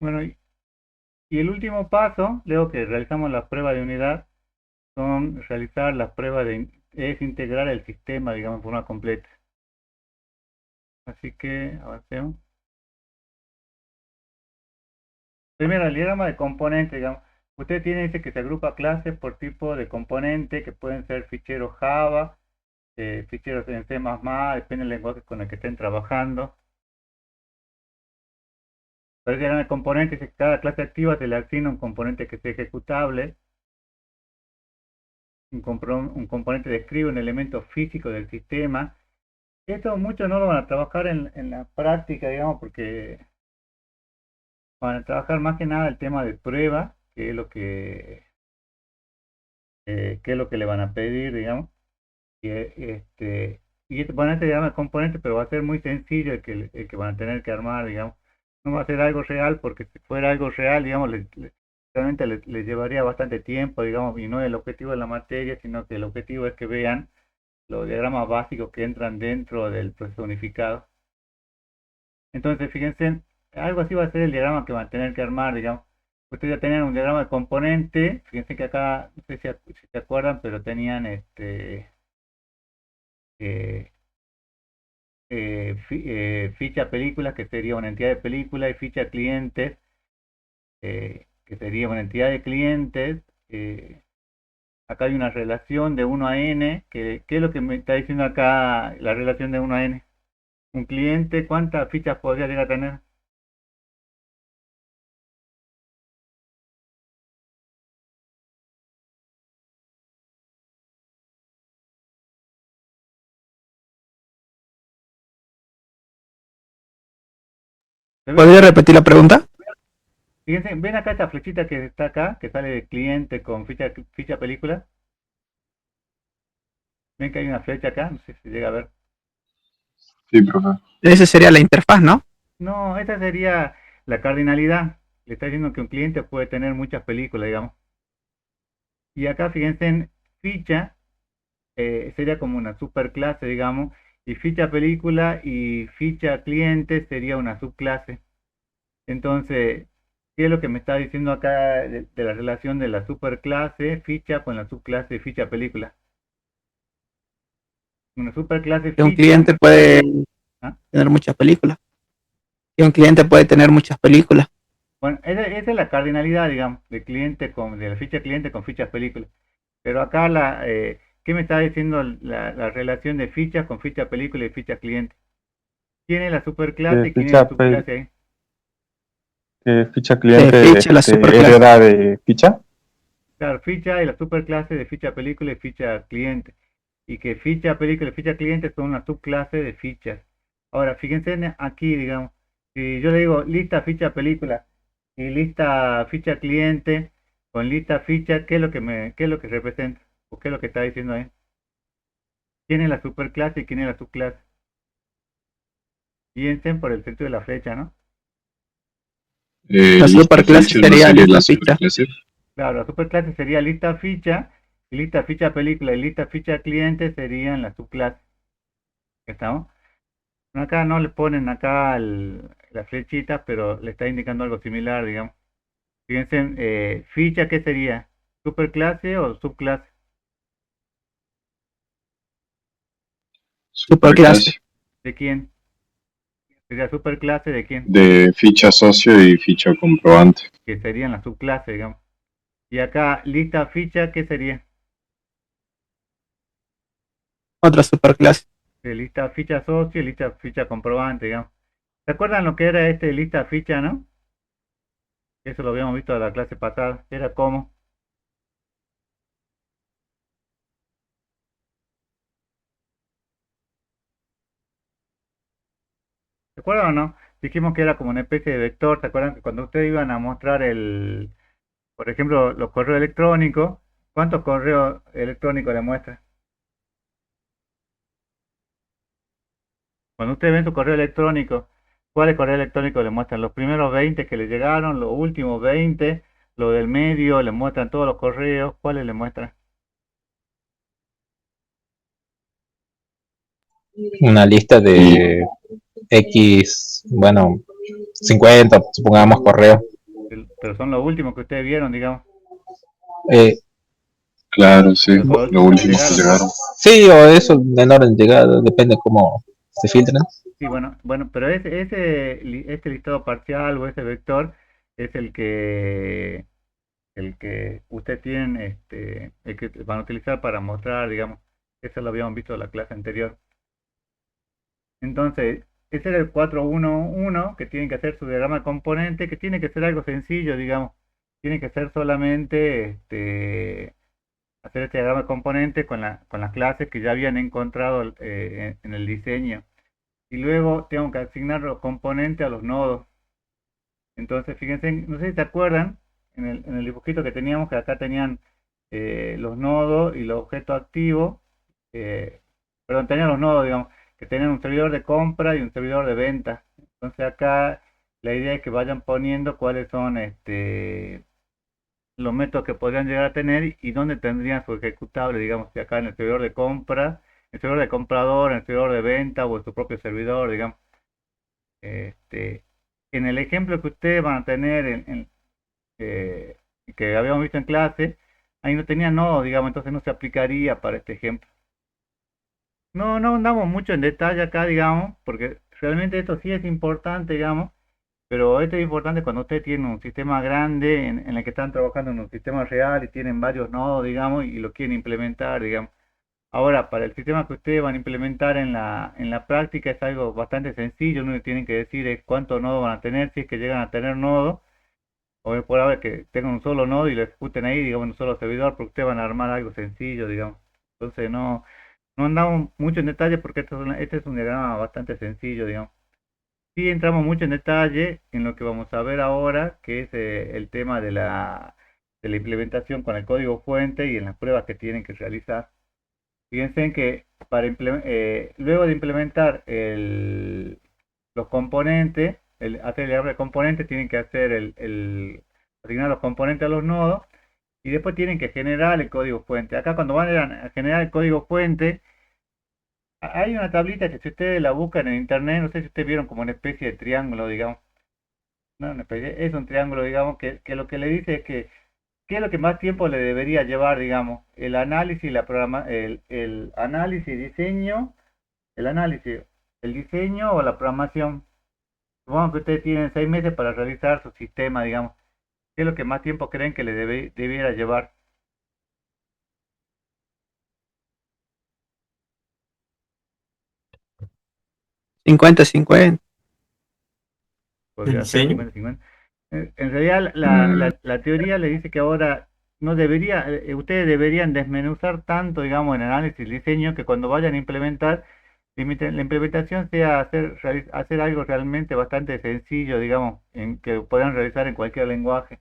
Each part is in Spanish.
Bueno, y el último paso, luego que realizamos la prueba de unidad, son realizar la prueba es integrar el sistema, digamos, de forma completa. Así que avancemos. Primero, el diagrama de componentes, digamos. Usted dice que se agrupa clases por tipo de componente, que pueden ser ficheros Java, ficheros en C++, depende del lenguaje con el que estén trabajando. Pero el diagrama de componentes es que cada clase activa se le asigna un componente que sea ejecutable, un componente describe un elemento físico del sistema. Esto muchos no lo van a trabajar en la práctica, digamos, porque van a trabajar más que nada el tema de prueba, que es lo que le van a pedir, digamos. Van a diagrama de componentes, pero va a ser muy sencillo el que van a tener que armar, digamos. No va a ser algo real, porque si fuera algo real, digamos, realmente les llevaría bastante tiempo, digamos, y no es el objetivo de la materia, sino que el objetivo es que vean los diagramas básicos que entran dentro del proceso unificado. Entonces, fíjense, algo así va a ser el diagrama que van a tener que armar, digamos. Ustedes ya tenían un diagrama de componente, fíjense que acá, no sé si se acuerdan, pero tenían eh, ficha películas, que sería una entidad de película, y ficha clientes, que sería una entidad de clientes. Acá hay una relación de 1 a n, ¿qué es lo que me está diciendo acá la relación de 1 a n? Un cliente, ¿cuántas fichas podría llegar a tener? ¿Podría repetir la pregunta? Fíjense, ven acá esta flechita que está acá, que sale de cliente con ficha película. Ven que hay una flecha acá, no sé si llega a ver. Sí, profe. Esa sería la interfaz, ¿no? No, esta sería la cardinalidad. Le está diciendo que un cliente puede tener muchas películas, digamos. Y acá fíjense en ficha, sería como una superclase, digamos. Y ficha película y ficha cliente sería una subclase. Entonces, ¿qué es lo que me está diciendo acá de la relación de la superclase ficha con la subclase ficha película? Una superclase Que un ficha. cliente puede ¿Ah? tener muchas películas. Que un cliente puede tener muchas películas. Bueno, esa es la cardinalidad, digamos, de la ficha cliente con fichas películas. Pero acá ¿qué me está diciendo la relación de fichas con ficha película y ficha cliente? ¿Quién es la superclase Que y quién es la ficha, subclase ahí? que ficha Que cliente ficha la superclase. hereda de ficha. Claro, ficha y la superclase de ficha película y ficha cliente. Y que ficha película y ficha cliente son una subclase de fichas. Ahora, fíjense aquí, digamos, si yo le digo lista ficha película y lista ficha cliente con lista ficha, ¿qué es lo que representa? ¿O qué es lo que está diciendo ahí? ¿Quién es la superclase y quién es la subclase? Piensen por el centro de la flecha, ¿no? La Lista superclase ficha no sería sería la lista ficha. superclase. Claro, la superclase sería lista ficha, y lista ficha película y lista ficha cliente serían la subclase. ¿Estamos? Acá no le ponen acá la flechita, pero le está indicando algo similar, digamos. Fíjense, ficha, ¿qué sería? ¿Superclase o subclase? Superclase. Superclase. ¿De quién? ¿Sería superclase de quién? De ficha socio y ficha comprobante. Que serían la subclase, digamos. Y acá, lista ficha, ¿qué sería? Otra superclase. Lista ficha socio y lista ficha comprobante, digamos. ¿Se acuerdan lo que era lista ficha, no? Eso lo habíamos visto en la clase pasada. Era como. ¿Se acuerdan o no? Dijimos que era como una especie de vector. ¿Se acuerdan que cuando ustedes iban a mostrar por ejemplo, los correos electrónicos, ¿cuántos correos electrónicos le muestra? Cuando ustedes ven su correo electrónico, ¿cuáles correos electrónicos le muestran? Los primeros 20 que le llegaron, los últimos 20, lo del medio, le muestran todos los correos, ¿cuáles le muestran? Una lista de X, bueno, 50, supongamos, correos. pero son los últimos que ustedes vieron, digamos. Eh, Claro, sí. Pero son los Lo últimos que último que llegaron. llegaron. sí, o eso en orden de llegada, depende cómo se filtran. Sí, bueno, pero este listado parcial o ese vector es el que ustedes tienen, el que van a utilizar para mostrar, digamos, eso lo habíamos visto en la clase anterior. Entonces, ese era el 411 que tienen que hacer su diagrama de componente, que tiene que ser algo sencillo, digamos. Tiene que ser solamente hacer este diagrama de componente con las clases que ya habían encontrado en el diseño. Y luego tengo que asignar los componentes a los nodos. Entonces, fíjense, no sé si se acuerdan, en el dibujito que teníamos, que acá tenían los nodos y los objetos activos, perdón, tenían los nodos, digamos, que tenían un servidor de compra y un servidor de venta. Entonces acá la idea es que vayan poniendo cuáles son los métodos que podrían llegar a tener y dónde tendrían su ejecutable, digamos, si acá en el servidor de compra, el servidor de comprador, en el servidor de venta o en su propio servidor, digamos. Este, en el ejemplo que ustedes van a tener, eh, que habíamos visto en clase, ahí no tenía nodos, digamos, entonces no se aplicaría para este ejemplo. No andamos mucho en detalle acá, digamos, porque realmente esto sí es importante, digamos, pero esto es importante cuando ustedes tienen un sistema grande en el que están trabajando en un sistema real y tienen varios nodos, digamos, y lo quieren implementar, digamos. Ahora, para el sistema que ustedes van a implementar en la práctica es algo bastante sencillo. Lo único que tienen que decir es cuántos nodos van a tener, si es que llegan a tener nodos, o es por ahora que tengan un solo nodo y lo ejecuten ahí, digamos, en un solo servidor, porque ustedes van a armar algo sencillo, digamos. Entonces no andamos mucho en detalle porque este es un diagrama bastante sencillo, digamos. Sí entramos mucho en detalle en lo que vamos a ver ahora, que es el tema de la implementación con el código fuente y en las pruebas que tienen que realizar. Fíjense en que luego de implementar los componentes, hacer el diagrama de componentes, tienen que hacer asignar los componentes a los nodos y después tienen que generar el código fuente. Acá cuando van a generar el código fuente, hay una tablita que si ustedes la buscan en internet, no sé si ustedes vieron como una especie de triángulo, digamos. No, es un triángulo, digamos, que lo que le dice es que ¿qué es lo que más tiempo le debería llevar, digamos? El análisis, el análisis, diseño, el análisis, el diseño o la programación. Supongo que ustedes tienen 6 meses para realizar su sistema, digamos. ¿Qué es lo que más tiempo creen que le debiera llevar? 50-50. ¿El Podría ser diseño? 50-50. En realidad, Mm, la teoría le dice que ahora no debería, ustedes deberían desmenuzar tanto, digamos, en análisis y diseño que cuando vayan a implementar, la implementación sea hacer algo realmente bastante sencillo, digamos, que puedan realizar en cualquier lenguaje.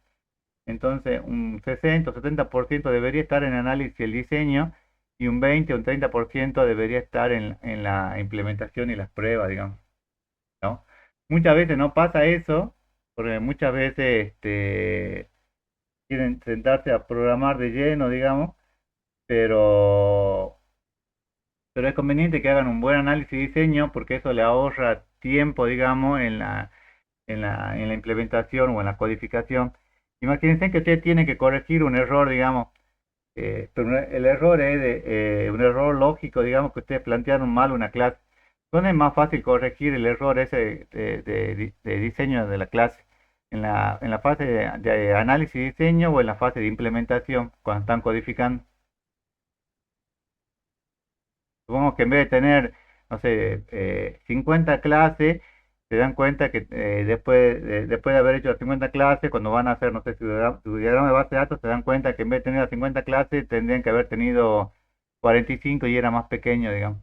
Entonces, un 60 o 70% debería estar en análisis y el diseño y un 20 o un 30% debería estar en la implementación y las pruebas, digamos, ¿no? Muchas veces no pasa eso, porque muchas veces quieren sentarse a programar de lleno, digamos, pero, pero es conveniente que hagan un buen análisis y diseño porque eso le ahorra tiempo, digamos, en la implementación o en la codificación. Imagínense que usted tiene que corregir un error, digamos, pero el error es un error lógico, digamos, que ustedes plantearon mal una clase. ¿Dónde es más fácil corregir el error ese de diseño de la clase? ¿En la fase de análisis y diseño o en la fase de implementación, cuando están codificando? Supongo que en vez de tener, no sé, 50 clases, se dan cuenta que después de haber hecho las 50 clases, cuando van a hacer, no sé, su diagrama de base de datos, se dan cuenta que en vez de tener las 50 clases, tendrían que haber tenido 45 y era más pequeño, digamos.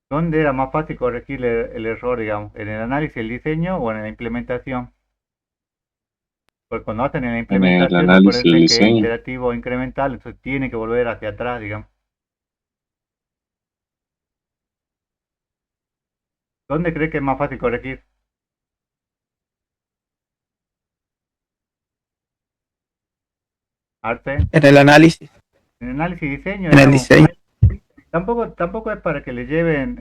¿Dónde era más fácil corregir el error, digamos? ¿En el análisis, el diseño o en la implementación? Porque cuando hacen en la En el implementación, análisis y el acuérdense que es diseño. iterativo o incremental, entonces tiene que volver hacia atrás, digamos. ¿Dónde cree que es más fácil corregir? Arte, en el análisis, en análisis y diseño, en el digamos. diseño. Tampoco es para que le lleven,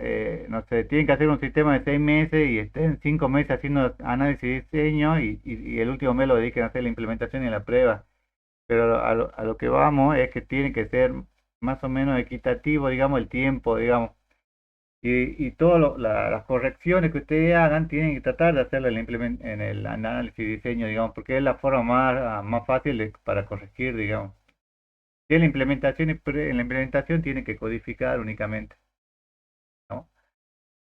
no sé, tienen que hacer un sistema de 6 meses y estén 5 meses haciendo análisis y diseño y el último mes lo dediquen a hacer la implementación y la prueba. Pero a lo que vamos es que tiene que ser más o menos equitativo, digamos, el tiempo, digamos. Y todas las correcciones que ustedes hagan tienen que tratar de hacerlas en el análisis y diseño, digamos, porque es la forma más fácil para corregir, digamos. Y en la implementación, en la implementación tiene que codificar únicamente, ¿no?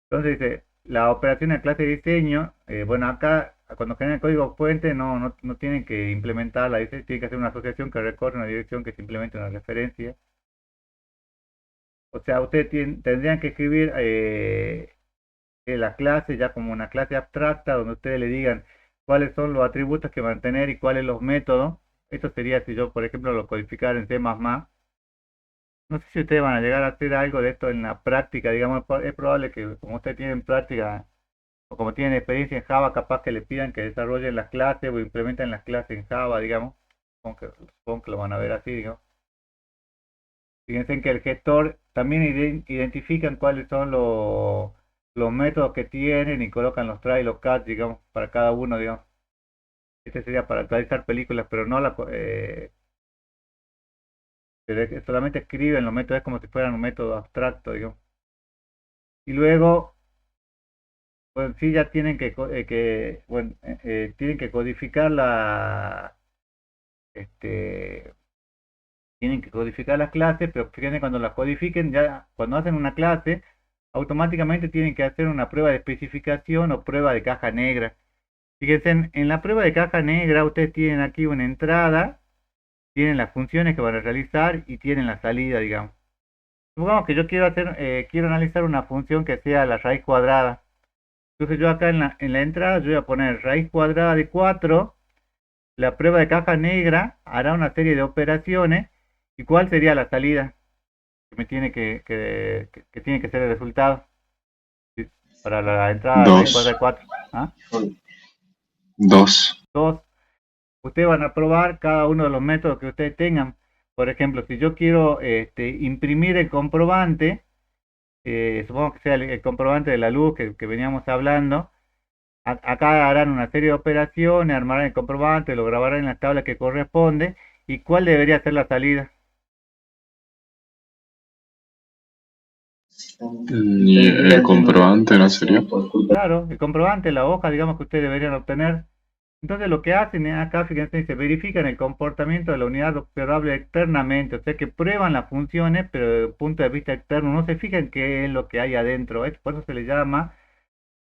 Entonces dice, la operación en clase de diseño, bueno, acá cuando generan código fuente no tienen que implementarla, dice, tienen que hacer una asociación que recorre una dirección que simplemente una referencia. O sea, ustedes tendrían que escribir la clase ya como una clase abstracta donde ustedes le digan cuáles son los atributos que van a tener y cuáles los métodos. Esto sería si yo, por ejemplo, lo codificara en C++. No sé si ustedes van a llegar a hacer algo de esto en la práctica, digamos, es probable que como ustedes tienen práctica o como tienen experiencia en Java, capaz que le pidan que desarrollen las clases o implementen las clases en Java, digamos. Supongo que lo van a ver así, digamos. Fíjense que el gestor también identifican cuáles son los métodos que tienen y colocan los try y los catch, digamos, para cada uno, digamos. Este sería para actualizar películas, pero no pero solamente escriben los métodos, es como si fueran un método abstracto, digamos. Y luego, pues sí, ya tienen tienen que codificar este, tienen que codificar las clases, pero fíjense cuando las codifiquen, ya cuando hacen una clase, automáticamente tienen que hacer una prueba de especificación o prueba de caja negra. Fíjense, en la prueba de caja negra ustedes tienen aquí una entrada, tienen las funciones que van a realizar y tienen la salida, digamos. Supongamos que yo quiero analizar una función que sea la raíz cuadrada. Entonces yo acá en la entrada yo voy a poner raíz cuadrada de 4. La prueba de caja negra hará una serie de operaciones. ¿Y cuál sería la salida que me tiene que tiene que ser el resultado? Sí, para la entrada de raíz cuadrada de 2. 4. ¿Ah? 2. 2. Ustedes van a probar cada uno de los métodos que ustedes tengan. Por ejemplo, si yo quiero imprimir el comprobante, supongo que sea el comprobante de la luz que veníamos hablando, acá harán una serie de operaciones, armarán el comprobante, lo grabarán en la tabla que corresponde. ¿Y cuál debería ser la salida? ¿Y el comprobante no sería? Claro, el comprobante, la hoja, digamos que ustedes deberían obtener. Entonces lo que hacen acá, fíjense, dice, verifican el comportamiento de la unidad observable externamente, o sea que prueban las funciones, pero desde el punto de vista externo no se fijan qué es lo que hay adentro. Por eso se le llama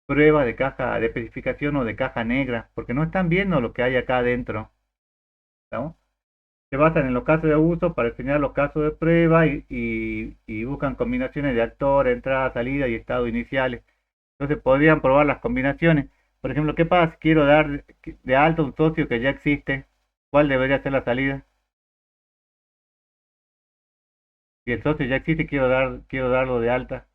prueba de caja de especificación o de caja negra, porque no están viendo lo que hay acá adentro, ¿no? Se basan en los casos de uso para enseñar los casos de prueba y buscan combinaciones de actor, entrada, salida y estado iniciales. Entonces podrían probar las combinaciones. Por ejemplo, ¿qué pasa si quiero dar de alta un socio que ya existe? ¿Cuál debería ser la salida? Si el socio ya existe, quiero darlo de alta.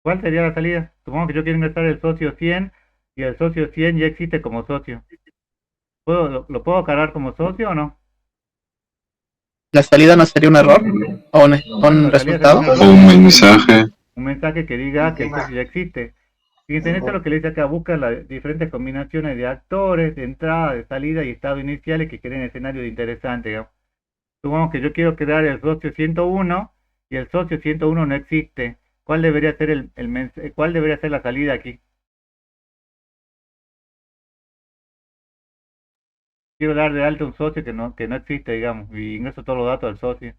¿Cuál sería la salida? Supongo que yo quiero ingresar el socio 100 y el socio 100 ya existe como socio. ¿Lo puedo cargar como socio o no? La salida no sería un error o Bueno, un la salida sería resultado. un O error, un digamos, mensaje. un mensaje que diga que el socio ya existe. Fíjense, en esto lo que le dice acá, busca las diferentes combinaciones de actores, de entrada, de salida y estado iniciales que creen escenarios interesantes, digamos. Supongamos que yo quiero crear el socio 101 y el socio 101 no existe. ¿Cuál debería ser cuál debería ser la salida aquí? Quiero dar de alta un socio que no existe, digamos, y ingreso todos los datos del socio.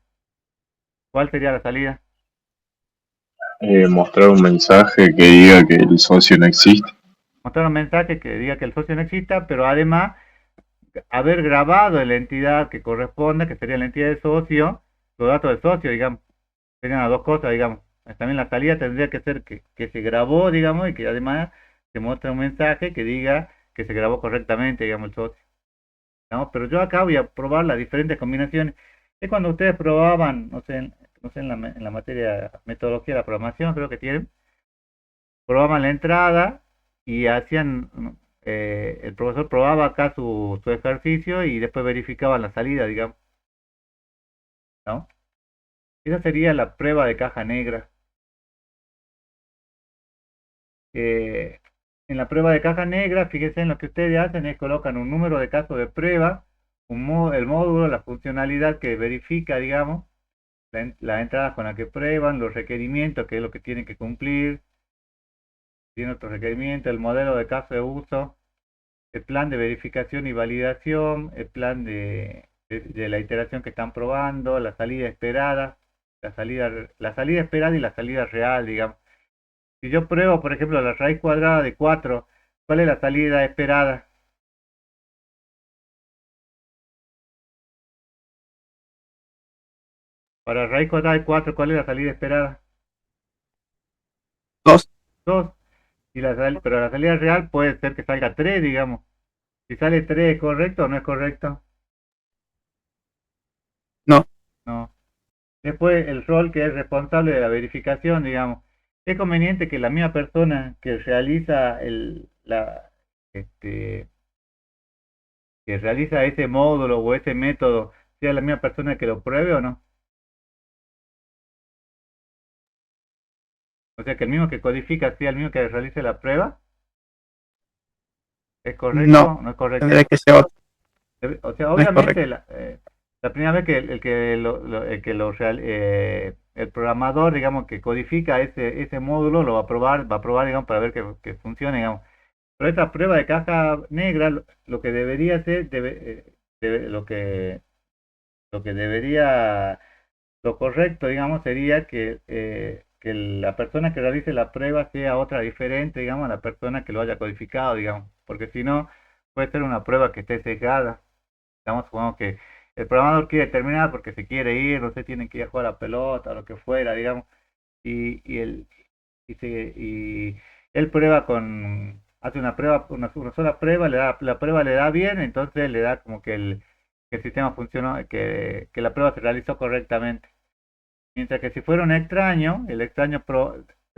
¿Cuál sería la salida? Mostrar un mensaje que diga que el socio no existe. Mostrar un mensaje que diga que el socio no exista, pero además haber grabado en la entidad que corresponde, que sería la entidad de socio, los datos del socio, digamos. Serían las dos cosas, digamos. También la salida tendría que ser que se grabó, digamos, y que además se muestre un mensaje que diga que se grabó correctamente, digamos, el socio. ¿No? Pero yo acá voy a probar las diferentes combinaciones. Es cuando ustedes probaban, no sé en la materia metodología de la programación, creo que tienen, probaban la entrada y hacían el profesor probaba acá su ejercicio y después verificaba la salida, digamos, ¿no? Esa sería la prueba de caja negra. Eh, en la prueba de caja negra, fíjense en lo que ustedes hacen es colocan un número de casos de prueba, el módulo, la funcionalidad que verifica, digamos, la entrada con la que prueban, los requerimientos, que es lo que tienen que cumplir, tiene otros requerimientos, el modelo de caso de uso, el plan de verificación y validación, el plan de la iteración que están probando, la salida esperada, la salida esperada y la salida real, digamos. Si yo pruebo, por ejemplo, la raíz cuadrada de 4, ¿cuál es la salida esperada? Para raíz cuadrada de 4, ¿cuál es la salida esperada? 2. 2. Pero la salida real puede ser que salga 3, digamos. Si sale 3, ¿es correcto o no es correcto? No. No. Después, el rol que es responsable de la verificación, digamos. Es conveniente que la misma persona que realiza este, que realiza ese módulo o ese método sea la misma persona que lo pruebe o no. O sea, que el mismo que codifica sea el mismo que realice la prueba. ¿Es correcto No. o no es correcto? Tendría que ser otro. O sea, No es obviamente correcto. la primera vez que el programador, digamos, que codifica ese módulo lo va a probar, digamos, para ver que funcione, digamos. Pero esta prueba de caja negra, lo que debería ser, lo que debería, lo correcto, digamos, sería que la persona que realice la prueba sea otra diferente, digamos, a la persona que lo haya codificado, digamos, porque si no, puede ser una prueba que esté sesgada. Estamos supongamos que el programador quiere terminar porque se quiere ir, no sé, tienen que ir a jugar a la pelota o lo que fuera, digamos, y y él prueba hace una prueba, una sola prueba, la prueba le da bien, entonces le da como que el sistema funcionó, que la prueba se realizó correctamente. Mientras que si fuera un extraño, el extraño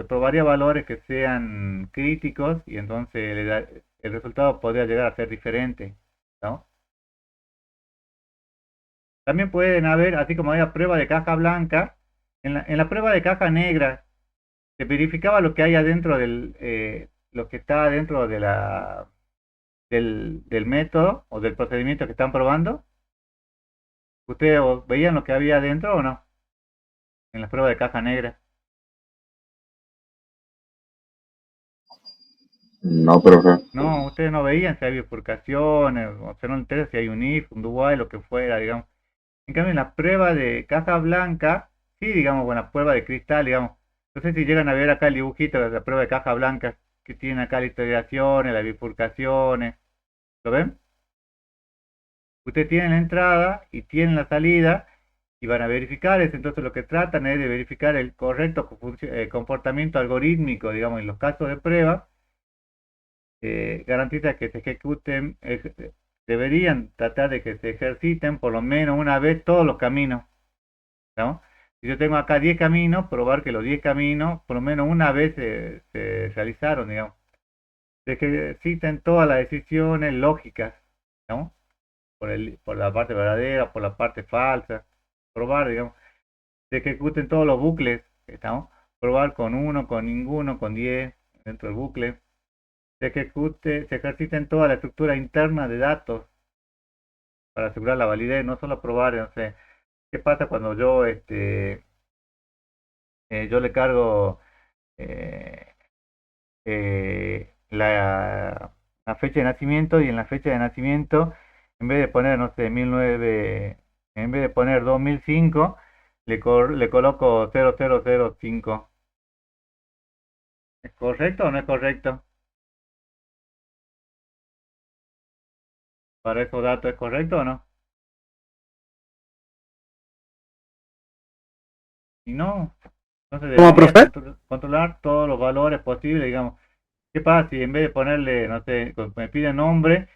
probaría valores que sean críticos y entonces el resultado podría llegar a ser diferente, ¿no? También pueden haber, así como había prueba de caja blanca, en la prueba de caja negra se verificaba lo que hay adentro lo que está dentro del método o del procedimiento que están probando. ¿Ustedes veían lo que había adentro o no? En la prueba de caja negra. No, profe. No, ustedes no veían si hay bifurcaciones, o sea, no les interesa si hay un if, un do while, lo que fuera, digamos. En cambio, en la prueba de caja blanca, sí, digamos, bueno, la prueba de cristal, digamos. No sé si llegan a ver acá el dibujito de la prueba de caja blanca, que tiene acá las iteraciones, las bifurcaciones. ¿Lo ven? Ustedes tienen la entrada y tienen la salida y van a verificar eso. Entonces, lo que tratan es de verificar el correcto comportamiento algorítmico, digamos, en los casos de prueba. Garantiza que se ejecuten, deberían tratar de que se ejerciten por lo menos una vez todos los caminos, ¿no? Si yo tengo acá 10 caminos, probar que los 10 caminos por lo menos una vez se realizaron, digamos. Se ejerciten todas las decisiones lógicas, ¿no? Por la parte verdadera, por la parte falsa, probar, digamos. Se ejecuten todos los bucles, ¿estamos? Probar con uno, con ninguno, con 10 dentro del bucle. Se ejerciten toda la estructura interna de datos para asegurar la validez, no solo probar, no sé, qué pasa cuando yo le cargo eh, la fecha de nacimiento y en la fecha de nacimiento, en vez de poner, no sé, 19, en vez de poner 2005, le coloco 0005. ¿Es correcto o no es correcto? ¿Para esos datos es correcto o no? Y no, entonces ¿Cómo, debería profe? controlar todos los valores posibles, digamos. ¿Qué pasa si en vez de ponerle, no sé, me pide nombre,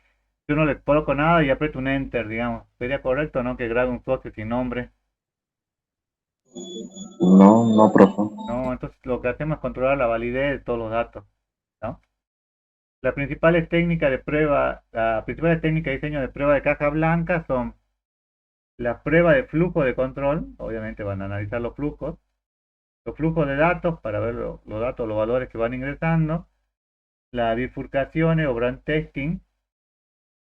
yo no le coloco nada y aprieto un enter, digamos? ¿Sería correcto o no que grabe un socio sin nombre? No, no, profe. No, entonces lo que hacemos es controlar la validez de todos los datos, ¿no? Las principales técnicas de prueba, las principales técnicas de diseño de prueba de caja blanca son la prueba de flujo de control, obviamente van a analizar los flujos de datos para ver los datos, los valores que van ingresando, la bifurcaciones o brand testing,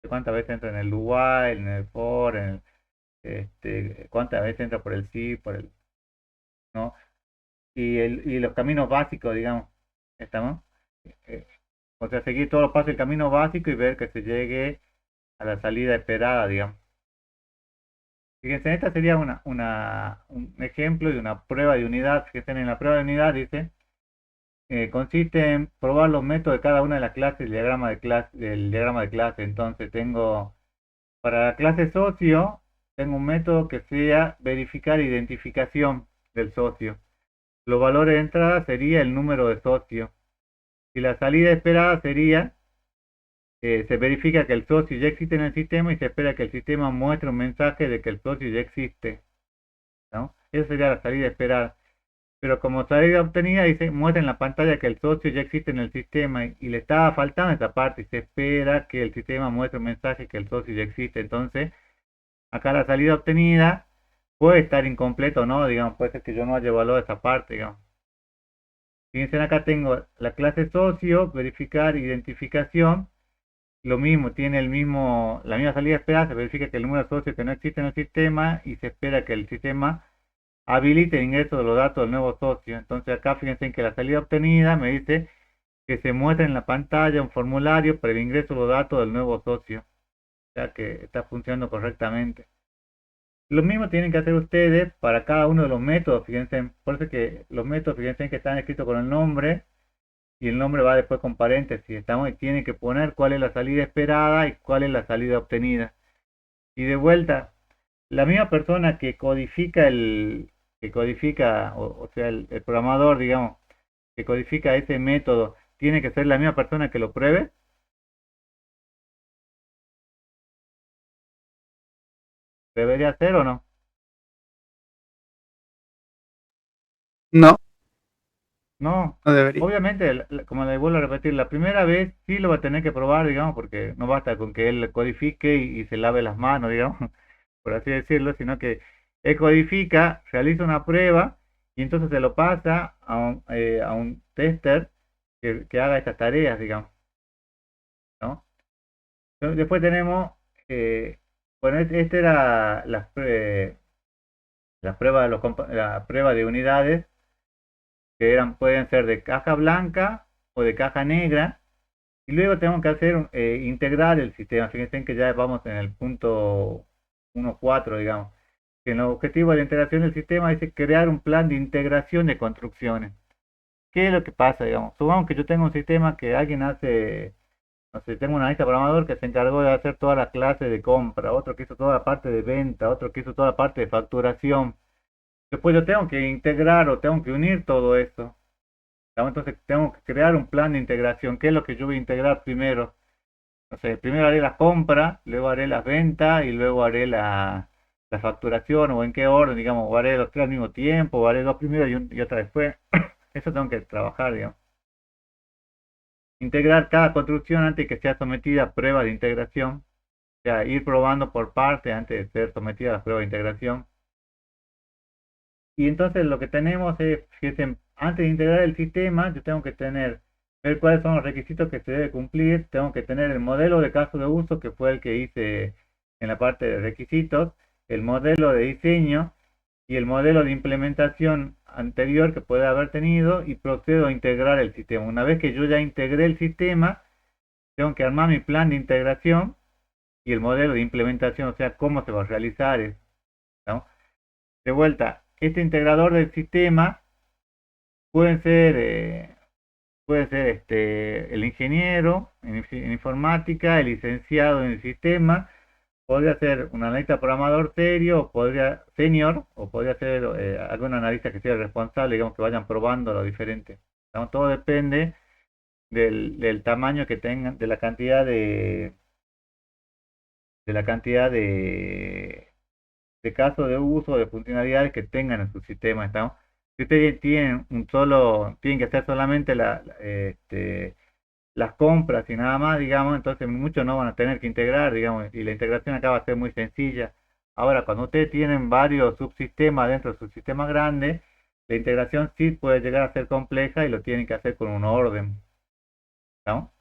de cuántas veces entra en el do while, en el for, cuántas veces entra por el si, ¿no? Y los caminos básicos, digamos, ¿estamos? Eh, o sea, seguir todos los pasos del camino básico y ver que se llegue a la salida esperada, digamos. Fíjense, esta sería un ejemplo de una prueba de unidad. Fíjense, en la prueba de unidad dice, consiste en probar los métodos de cada una de las clases del diagrama de clase. Entonces tengo, para la clase socio, tengo un método que sea verificar identificación del socio. Los valores de entrada sería el número de socio. Y la salida esperada sería, se verifica que el socio ya existe en el sistema y se espera que el sistema muestre un mensaje de que el socio ya existe, ¿no? Esa sería la salida esperada. Pero como salida obtenida, dice, muestra en la pantalla que el socio ya existe en el sistema y le estaba faltando esa parte y se espera que el sistema muestre un mensaje que el socio ya existe. Entonces, acá la salida obtenida puede estar incompleta o no, digamos, puede ser que yo no haya evaluado esa parte, digamos. Fíjense, acá tengo la clase socio, verificar identificación. Lo mismo, tiene la misma salida esperada, se verifica que el número de socios que no existe en el sistema y se espera que el sistema habilite el ingreso de los datos del nuevo socio. Entonces acá fíjense en que la salida obtenida me dice que se muestra en la pantalla un formulario para el ingreso de los datos del nuevo socio. O sea que está funcionando correctamente. Lo mismo tienen que hacer ustedes para cada uno de los métodos. Fíjense, por eso que los métodos, fíjense que están escritos con el nombre y el nombre va después con paréntesis, estamos y tienen que poner cuál es la salida esperada y cuál es la salida obtenida. Y de vuelta, la misma persona o sea, el programador, digamos, que codifica ese método, tiene que ser la misma persona que lo pruebe. ¿Debería ser o no? No, No, no debería. obviamente, como le vuelvo a repetir, la primera vez sí lo va a tener que probar, digamos, porque no basta con que él codifique y se lave las manos, digamos, por así decirlo, sino que él codifica, realiza una prueba y entonces se lo pasa a un tester que haga estas tareas, digamos, ¿no? Entonces, después tenemos, bueno, esta era la prueba la prueba de unidades que pueden ser de caja blanca o de caja negra. Y luego tenemos que hacer integrar el sistema. Fíjense que ya vamos en el punto 1.4, digamos. Que en el objetivo de la integración del sistema dice crear un plan de integración de construcciones. ¿Qué es lo que pasa, digamos? Supongamos que yo tengo un sistema que alguien hace, no sé, tengo una lista programador que se encargó de hacer toda la clase de compra, otro que hizo toda la parte de venta, otro que hizo toda la parte de facturación. Después yo tengo que integrar o tengo que unir todo esto. Entonces tengo que crear un plan de integración. ¿Qué es lo que yo voy a integrar primero? No sé, primero haré las compras, luego haré las ventas y luego haré la facturación o en qué orden, digamos, o haré los tres al mismo tiempo, o haré dos primero y otra después. Eso tengo que trabajar, digamos. Integrar cada construcción antes que sea sometida a prueba de integración. O sea, ir probando por parte antes de ser sometida a la prueba de integración. Y entonces lo que tenemos es, fíjense, antes de integrar el sistema, yo tengo que ver cuáles son los requisitos que se debe cumplir, tengo que tener el modelo de caso de uso, que fue el que hice en la parte de requisitos, el modelo de diseño y el modelo de implementación anterior que puede haber tenido y procedo a integrar el sistema. Una vez que yo ya integré el sistema, tengo que armar mi plan de integración y el modelo de implementación, o sea, cómo se va a realizar eso, ¿no? De vuelta, este integrador del sistema pueden ser, el ingeniero en informática, el licenciado en el sistema, podría ser un analista programador senior, o podría ser algún analista que sea responsable, digamos, que vayan probando lo diferente. Digamos, todo depende del tamaño que tengan, de casos de uso, de funcionalidades que tengan en su sistema, ¿estamos? Si ustedes tienen tienen que hacer solamente la las compras y nada más, digamos, entonces muchos no van a tener que integrar, digamos, y la integración acá va a ser muy sencilla. Ahora, cuando ustedes tienen varios subsistemas dentro de su sistema grande, la integración sí puede llegar a ser compleja y lo tienen que hacer con un orden. ¿No?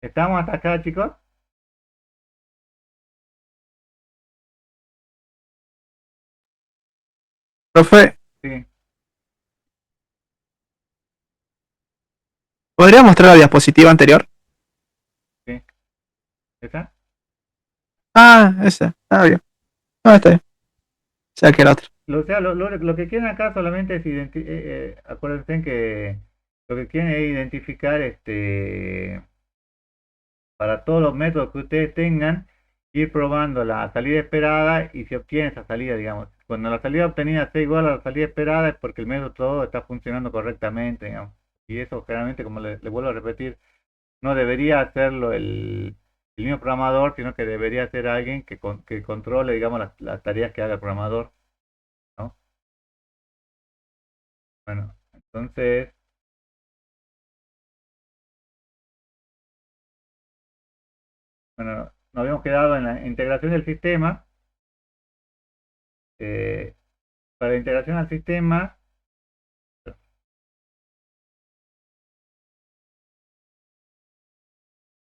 ¿Estamos hasta acá, chicos? Profe, Sí. ¿podría mostrar la diapositiva anterior? Sí. ¿Esa? Ah, esa. Ah, bien. No, está bien. O sea que la otra. O sea, lo que quieren acá solamente es acuérdense que lo que quieren es identificar para todos los métodos que ustedes tengan, ir probando la salida esperada y si obtiene esa salida, digamos. Cuando la salida obtenida sea igual a la salida esperada es porque el método todo está funcionando correctamente, digamos. Y eso generalmente, como le vuelvo a repetir, no debería hacerlo el mismo programador, sino que debería ser alguien que controle, digamos, las tareas que haga el programador, ¿no? Bueno, entonces, bueno, nos habíamos quedado en la integración del sistema. eh, para la integración al sistema,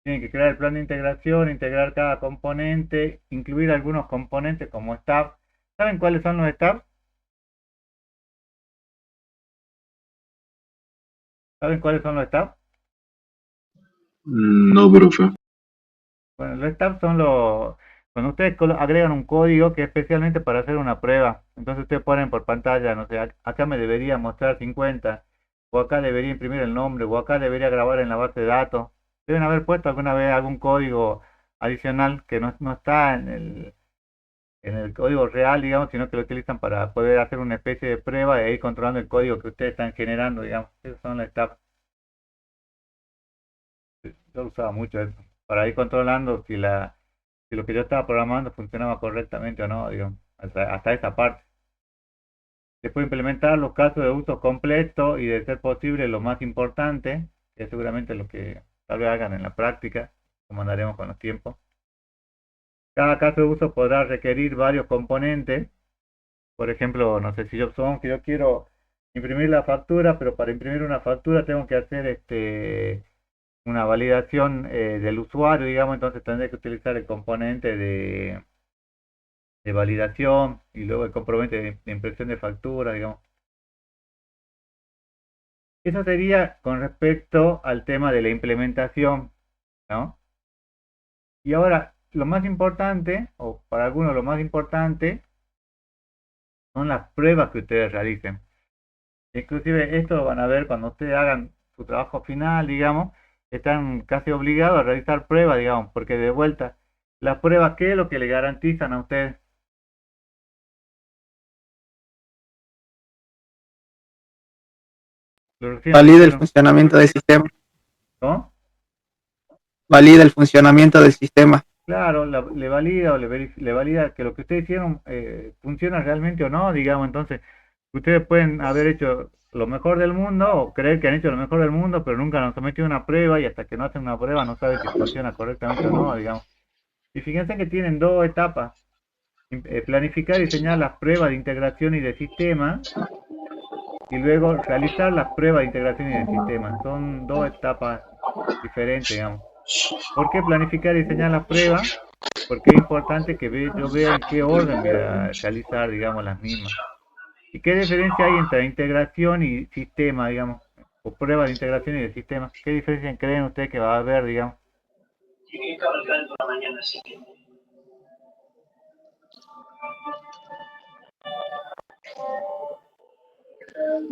tienen que crear el plan de integración, integrar cada componente, incluir algunos componentes como stub. ¿Saben cuáles son los stubs? ¿Saben cuáles son los stubs? No, profe. Bueno, los stubs son los... Cuando ustedes agregan un código que es especialmente para hacer una prueba, entonces ustedes ponen por pantalla, no sé, acá me debería mostrar 50, o acá debería imprimir el nombre, o acá debería grabar en la base de datos. Deben haber puesto alguna vez algún código adicional que no está en el código real, digamos, sino que lo utilizan para poder hacer una especie de prueba e ir controlando el código que ustedes están generando, digamos. Esas son las etapas. Yo usaba mucho eso, para ir controlando si lo que yo estaba programando funcionaba correctamente o no, digamos, hasta esa parte. Después implementar los casos de uso completo y de ser posible lo más importante, que es seguramente lo que tal vez hagan en la práctica, como andaremos con los tiempos. Cada caso de uso podrá requerir varios componentes. Por ejemplo, no sé si yo quiero imprimir la factura, pero para imprimir una factura tengo que hacer una validación del usuario, digamos, entonces tendré que utilizar el componente de validación y luego el componente de impresión de factura, digamos. Eso sería con respecto al tema de la implementación, ¿no? Y ahora, lo más importante, o para algunos lo más importante, son las pruebas que ustedes realicen. Inclusive esto lo van a ver cuando ustedes hagan su trabajo final, digamos, están casi obligados a realizar pruebas, digamos, porque de vuelta, las pruebas, ¿qué es lo que le garantizan a ustedes? Lo recién lo Valida el dijeron, funcionamiento del sistema. ¿no? Valida el funcionamiento del sistema. Claro, le valida o le valida que lo que ustedes hicieron funciona realmente o no, digamos, entonces, ustedes pueden haber hecho lo mejor del mundo o creer que han hecho lo mejor del mundo, pero nunca han sometido a una prueba y hasta que no hacen una prueba no saben si funciona correctamente o no, digamos. Y fíjense que tienen dos etapas. Planificar y diseñar las pruebas de integración y de sistema y luego realizar las pruebas de integración y de sistema. Son dos etapas diferentes, digamos. ¿Por qué planificar y diseñar las pruebas? Porque es importante que yo vea en qué orden voy a realizar, digamos, las mismas. ¿Y qué diferencia hay entre integración y sistema, digamos? O pruebas de integración y de sistema. ¿Qué diferencia creen ustedes que va a haber, digamos?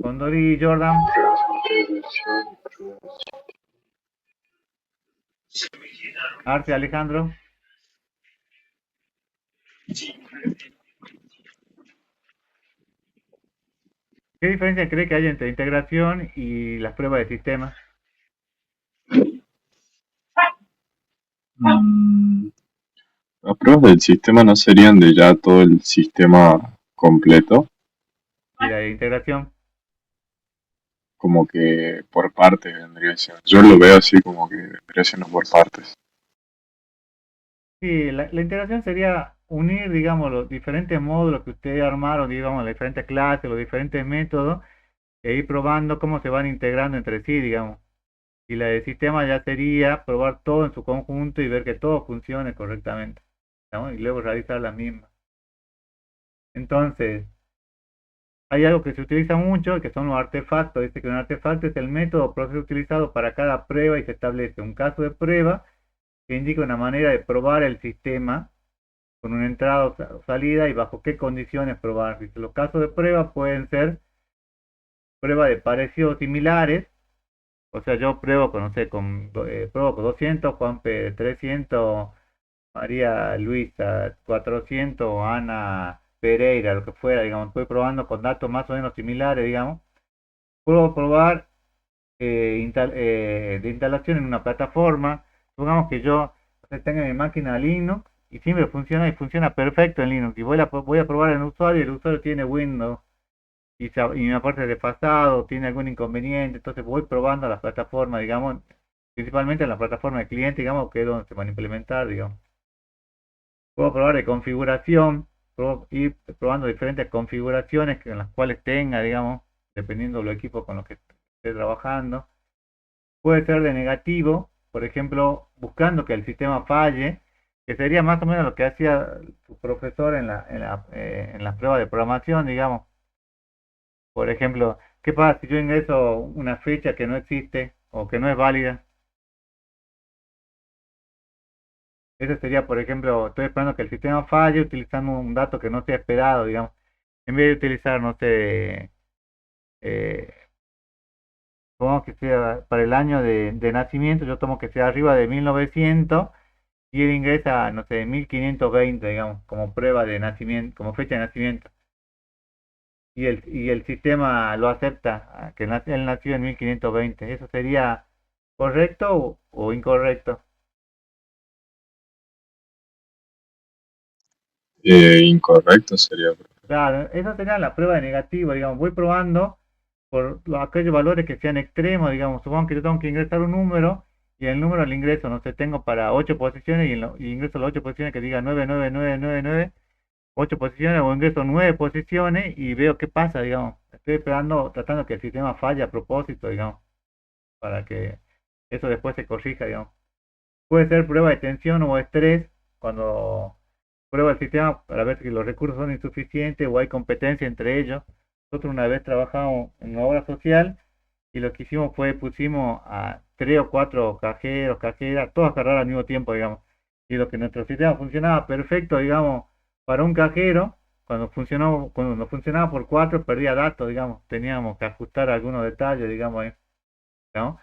Condori y Jordan, Arce, Alejandro. ¿Qué diferencia cree que hay entre integración y las pruebas de sistema? Las pruebas del sistema no serían de ya todo el sistema completo. Y la de integración. como que por partes vendría siendo. Yo lo veo así como que vendría siendo por partes. Sí, la integración sería unir, digamos, los diferentes módulos que ustedes armaron, digamos, las diferentes clases, los diferentes métodos, e ir probando cómo se van integrando entre sí, digamos. Y la del sistema ya sería probar todo en su conjunto y ver que todo funcione correctamente, ¿no? Y luego realizar la misma. Entonces, hay algo que se utiliza mucho, que son los artefactos. Dice que un artefacto es el método o proceso utilizado para cada prueba y se establece un caso de prueba que indica una manera de probar el sistema con una entrada o salida y bajo qué condiciones probar. Dice, los casos de prueba pueden ser prueba de parecidos similares. O sea, yo pruebo con, no sé, pruebo con 200, Juanpe 300, María Luisa 400, Ana Pereira, lo que fuera, digamos. Estoy probando con datos más o menos similares, digamos. Puedo probar de instalación en una plataforma. Supongamos que yo tenga mi máquina Linux y siempre funciona y funciona perfecto en Linux. Y voy a probar en el usuario y el usuario tiene Windows y me aparece desfasado, tiene algún inconveniente, entonces voy probando las plataformas, digamos, principalmente en la plataforma de cliente, digamos, que es donde se van a implementar, digamos. Puedo probar de configuración, ir probando diferentes configuraciones en las cuales tenga, digamos, dependiendo de los equipos con los que esté trabajando. Puede ser de negativo, por ejemplo, buscando que el sistema falle, que sería más o menos lo que hacía su profesor en la prueba de programación, digamos. Por ejemplo, ¿qué pasa si yo ingreso una fecha que no existe o que no es válida? Eso sería, por ejemplo, estoy esperando que el sistema falle utilizando un dato que no sea esperado, digamos. En vez de utilizar, no sé, eh, supongamos que sea para el año de nacimiento, yo tomo que sea arriba de 1900 y él ingresa, no sé, 1520, digamos, como prueba de nacimiento, como fecha de nacimiento. Y el sistema lo acepta, que él nació en 1520. ¿Eso sería correcto o incorrecto? Incorrecto sería. Claro, esa sería la prueba de negativo, digamos. Voy probando por aquellos valores que sean extremos, digamos. Supongo que yo tengo que ingresar un número y el número al ingreso, no sé, tengo para 8 posiciones y ingreso las 8 posiciones que diga 99999, 8 posiciones o ingreso 9 posiciones y veo qué pasa, digamos. Estoy esperando, tratando que el sistema falle a propósito, digamos, para que eso después se corrija, digamos. Puede ser prueba de tensión o estrés cuando prueba el sistema para ver si los recursos son insuficientes o hay competencia entre ellos. Nosotros una vez trabajamos en una obra social y lo que hicimos fue pusimos a 3 o 4 cajeros, cajeras, todos a cargar al mismo tiempo, digamos. Y lo que nuestro sistema funcionaba perfecto, digamos, para un cajero, cuando no funcionaba por 4 perdía datos, digamos. Teníamos que ajustar algunos detalles, digamos, ahí, ¿no?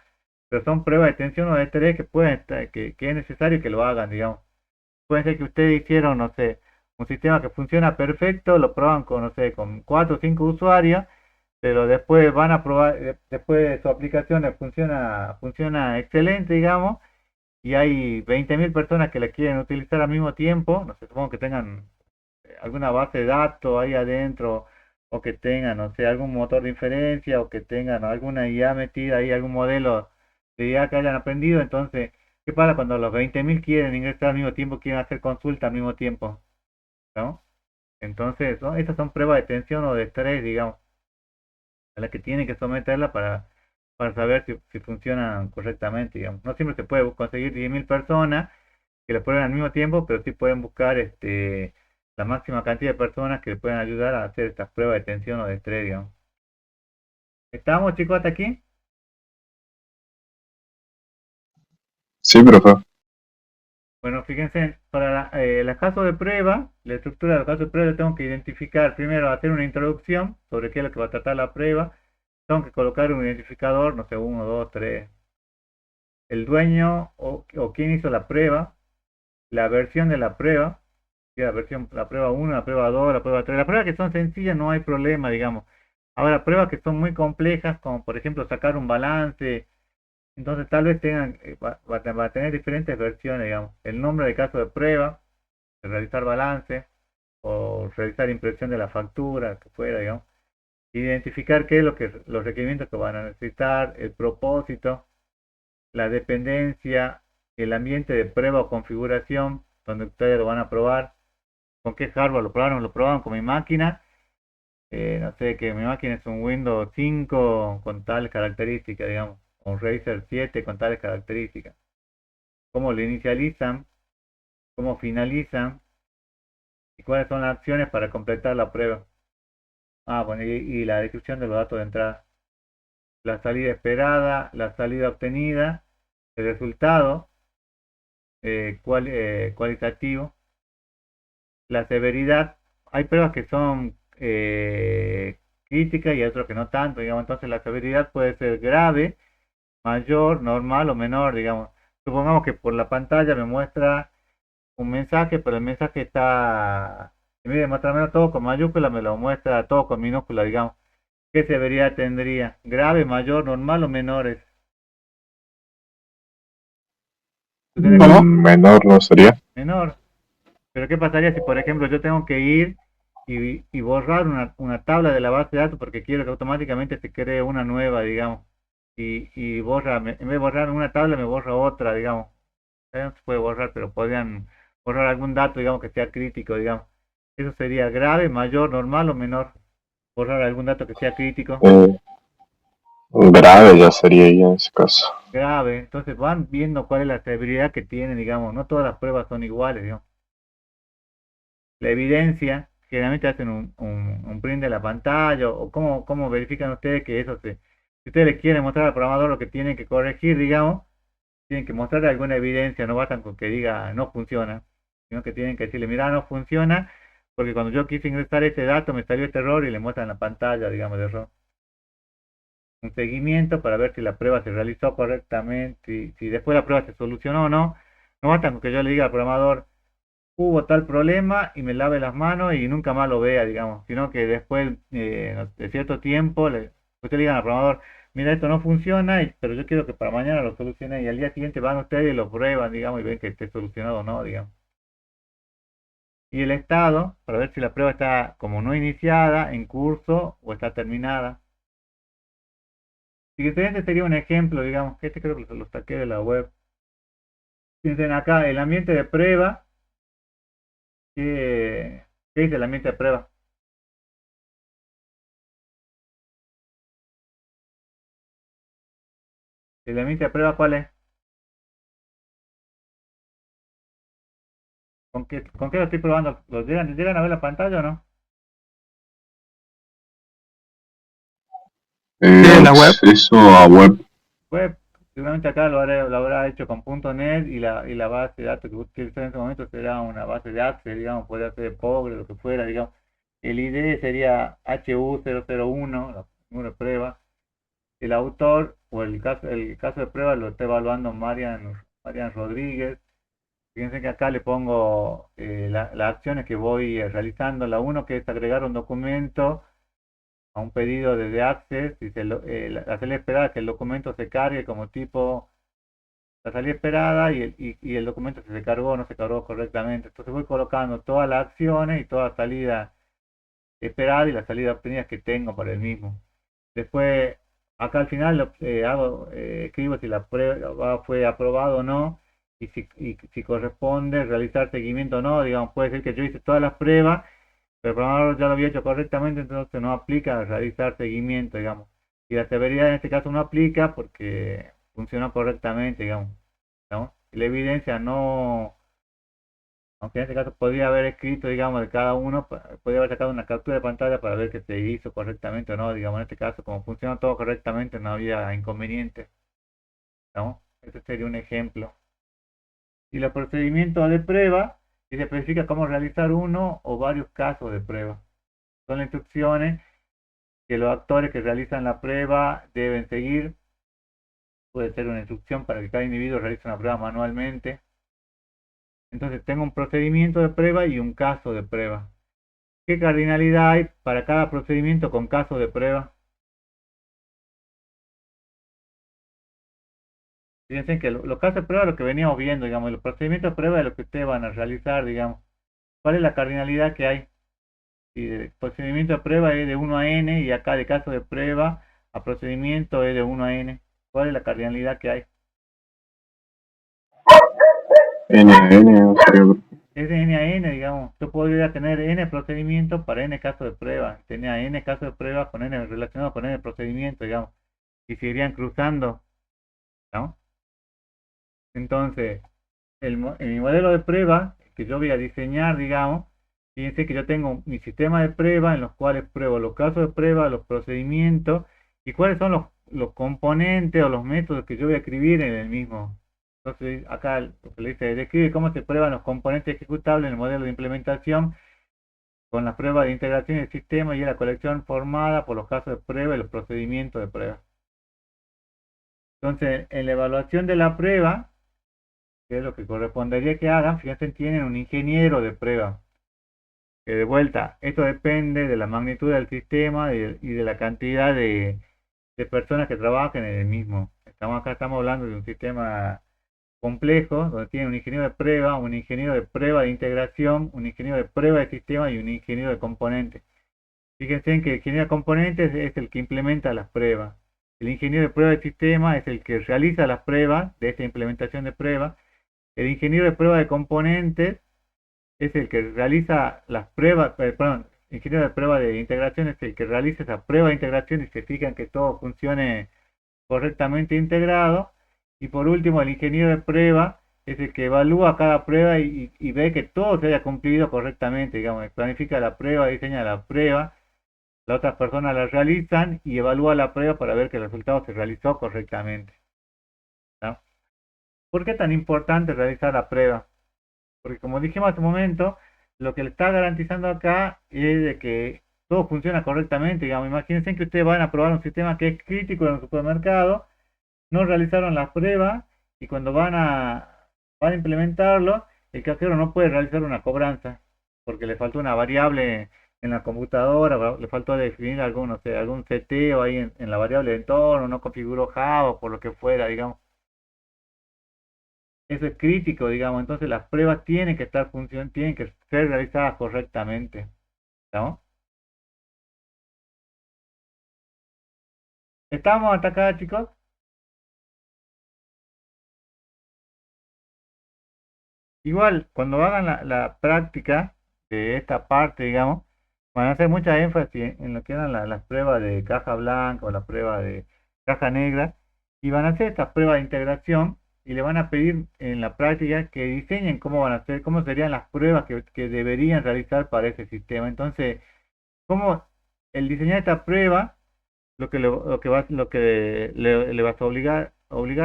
Pero son pruebas de tensión o de estrés que pueden que es necesario que lo hagan, digamos. Puede ser que ustedes hicieron, no sé, un sistema que funciona perfecto, lo prueban con, no sé, con 4 o 5 usuarios, pero después van a probar, después su aplicación funciona excelente, digamos, y hay 20.000 personas que la quieren utilizar al mismo tiempo, no sé, supongo que tengan alguna base de datos ahí adentro, o que tengan, no sé, algún motor de inferencia, o que tengan alguna IA metida ahí, algún modelo de IA que hayan aprendido, entonces, ¿qué pasa cuando los 20.000 quieren ingresar al mismo tiempo, quieren hacer consulta al mismo tiempo? ¿No? Entonces, estas son pruebas de tensión o de estrés, digamos, a las que tienen que someterla para saber si funcionan correctamente, digamos. No siempre se puede conseguir 10.000 personas que lo prueben al mismo tiempo, pero sí pueden buscar la máxima cantidad de personas que le pueden ayudar a hacer estas pruebas de tensión o de estrés, digamos. ¿Estamos, chicos, hasta aquí? Sí, profe. Bueno, fíjense, para los casos de prueba, la estructura de los casos de prueba, tengo que identificar, primero hacer una introducción sobre qué es lo que va a tratar la prueba. Tengo que colocar un identificador, no sé, 1, 2, 3. El dueño o quién hizo la prueba, la versión de la prueba, la prueba 1, la prueba 2, la prueba 3. Las pruebas que son sencillas no hay problema, digamos. Ahora, pruebas que son muy complejas, como por ejemplo sacar un balance, entonces tal vez va a tener diferentes versiones, digamos. El nombre de caso de prueba, de realizar balance, o realizar impresión de la factura, que fuera, digamos. Identificar qué es los requerimientos que van a necesitar, el propósito, la dependencia, el ambiente de prueba o configuración donde ustedes lo van a probar, con qué hardware lo probaron con mi máquina. No sé, que mi máquina es un Windows 5 con tales características, digamos, o un Razer 7 con tales características. Cómo lo inicializan, cómo finalizan y cuáles son las acciones para completar la prueba. Bueno, y la descripción de los datos de entrada. La salida esperada, la salida obtenida, el resultado cualitativo, la severidad. Hay pruebas que son críticas y hay otras que no tanto, digamos. Entonces la severidad puede ser grave, mayor, normal o menor, digamos. Supongamos que por la pantalla me muestra un mensaje, pero el mensaje está, en vez de mostrarme todo con mayúscula, me lo muestra todo con minúscula, digamos. ¿Qué severidad tendría? ¿Grave, mayor, normal o menores? ¿Cómo? Menor no sería. Menor. Pero ¿qué pasaría si, por ejemplo, yo tengo que ir y borrar una tabla de la base de datos porque quiero que automáticamente se cree una nueva, digamos? Y borra, en vez de borrar una tabla, me borra otra, digamos. No se puede borrar, pero podrían borrar algún dato, digamos, que sea crítico, digamos. Eso sería grave, mayor, normal o menor. Borrar algún dato que sea crítico. Grave ya sería ahí en ese caso. Grave. Entonces van viendo cuál es la severidad que tienen, digamos. No todas las pruebas son iguales, digamos. La evidencia, generalmente hacen un print de la pantalla o cómo verifican ustedes que eso se... Si ustedes le quieren mostrar al programador lo que tienen que corregir, digamos, tienen que mostrarle alguna evidencia, no bastan con que diga no funciona, sino que tienen que decirle, mira, no funciona, porque cuando yo quise ingresar este dato me salió este error y le muestran la pantalla, digamos, de error. Un seguimiento para ver si la prueba se realizó correctamente, si después la prueba se solucionó o no. No basta con que yo le diga al programador, hubo tal problema y me lave las manos y nunca más lo vea, digamos, sino que después de cierto tiempo usted le digan al programador, mira, esto no funciona, pero yo quiero que para mañana lo solucione y al día siguiente van ustedes y lo prueban, digamos, y ven que esté solucionado o no, digamos. Y el estado, para ver si la prueba está como no iniciada, en curso o está terminada. Siguiente sería un ejemplo, digamos, que este creo que lo saqué de la web. Fíjense acá, el ambiente de prueba. ¿Qué dice el ambiente de prueba? ¿El ambiente de prueba cuál es? ¿Con qué lo estoy probando? ¿Llegan a ver la pantalla o no? En la web. Acceso a web. Web, seguramente acá lo habrá hecho con .NET y la base de datos que utiliza en este momento será una base de Access, digamos, podría ser Pobre, lo que fuera, digamos. El ID sería HU001, la número de prueba. El autor o el caso de prueba lo está evaluando Marian Rodríguez. Fíjense que acá le pongo las acciones que voy realizando. La 1 que es agregar un documento a un pedido desde Access, dice la salida esperada que el documento se cargue como tipo la salida esperada y el documento si se cargó o no se cargó correctamente. Entonces voy colocando todas las acciones y toda salida esperada y la salida obtenida que tengo para el mismo. Después, acá al final escribo si la prueba fue aprobada o no y si corresponde realizar seguimiento o no. Digamos, puede ser que yo hice todas las pruebas pero el programador ya lo había hecho correctamente, entonces no aplica a realizar seguimiento, digamos. Y la severidad en este caso no aplica porque funcionó correctamente, digamos. ¿No? Y la evidencia no, aunque en este caso podría haber escrito, digamos, de cada uno, podría haber sacado una captura de pantalla para ver que se hizo correctamente o no, digamos, en este caso, como funcionó todo correctamente, no había inconvenientes, ¿no? Ese sería un ejemplo. Y los procedimientos de prueba, y se especifica cómo realizar uno o varios casos de prueba. Son las instrucciones que los actores que realizan la prueba deben seguir. Puede ser una instrucción para que cada individuo realice una prueba manualmente. Entonces tengo un procedimiento de prueba y un caso de prueba. ¿Qué cardinalidad hay para cada procedimiento con caso de prueba? Fíjense que los casos de prueba es lo que veníamos viendo, digamos, los procedimientos de prueba es lo que ustedes van a realizar, digamos. ¿Cuál es la cardinalidad que hay? Y el procedimiento de prueba es de 1 a n y acá de caso de prueba a procedimiento es de 1 a n. ¿Cuál es la cardinalidad que hay? N a N, creo. Es de n a n, digamos. Yo podría tener n procedimientos para n casos de prueba. Tenía n casos de prueba con n relacionado con n procedimiento, digamos. Y se irían cruzando, ¿no? Entonces, en mi modelo de prueba que yo voy a diseñar, digamos, fíjense que yo tengo mi sistema de prueba en los cuales pruebo los casos de prueba, los procedimientos y cuáles son los componentes o los métodos que yo voy a escribir en el mismo. Entonces, acá lo que le dice, describe cómo se prueban los componentes ejecutables en el modelo de implementación con la prueba de integración del sistema y la colección formada por los casos de prueba y los procedimientos de prueba. Entonces, en la evaluación de la prueba, que es lo que correspondería que hagan, fíjense, tienen un ingeniero de prueba. Que de vuelta, esto depende de la magnitud del sistema y de la cantidad de personas que trabajan en el mismo. Estamos hablando de un sistema complejo, donde tiene un ingeniero de prueba, un ingeniero de prueba de integración, un ingeniero de prueba de sistema y un ingeniero de componentes. Fíjense en que el ingeniero de componentes es el que implementa las pruebas. El ingeniero de prueba de sistema es el que realiza las pruebas de esta implementación de pruebas. El ingeniero de prueba de componentes es el que realiza las pruebas, perdón, el ingeniero de prueba de integración es el que realiza esa prueba de integración y se fijan que todo funcione correctamente integrado. Y por último, el ingeniero de prueba es el que evalúa cada prueba y ve que todo se haya cumplido correctamente, digamos, planifica la prueba, diseña la prueba, las otras personas la realizan y evalúa la prueba para ver que el resultado se realizó correctamente, ¿no? ¿Por qué es tan importante realizar la prueba? Porque como dijimos hace un momento, lo que le está garantizando acá es de que todo funciona correctamente. Digamos, imagínense que ustedes van a probar un sistema que es crítico en el supermercado, no realizaron las pruebas y cuando van a implementarlo, el cajero no puede realizar una cobranza porque le faltó una variable en la computadora, le faltó definir algún, no sé, algún seteo ahí en la variable de entorno, no configuró Java, por lo que fuera, digamos. Eso es crítico, digamos, entonces las pruebas tienen que ser realizadas correctamente, ¿no? ¿Estamos hasta acá, chicos? Igual, cuando hagan la práctica de esta parte, digamos, van a hacer mucha énfasis en lo que eran las pruebas de caja blanca o la prueba de caja negra, y van a hacer estas pruebas de integración y le van a pedir en la práctica que diseñen cómo van a hacer, cómo serían las pruebas que deberían realizar para ese sistema. Entonces, cómo el diseñar esta prueba lo que le vas a obligar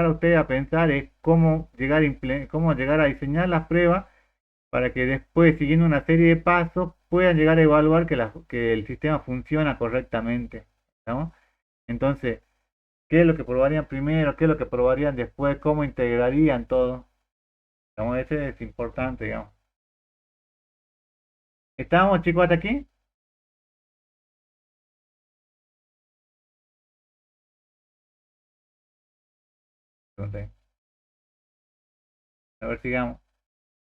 a usted a pensar es cómo llegar a diseñar las pruebas para que después, siguiendo una serie de pasos, puedan llegar a evaluar que el sistema funciona correctamente, ¿no? Entonces, ¿qué es lo que probarían primero? ¿Qué es lo que probarían después? ¿Cómo integrarían todo? ¿No? Ese es importante, digamos. ¿Estamos, chicos, hasta aquí? Entonces, a ver, sigamos.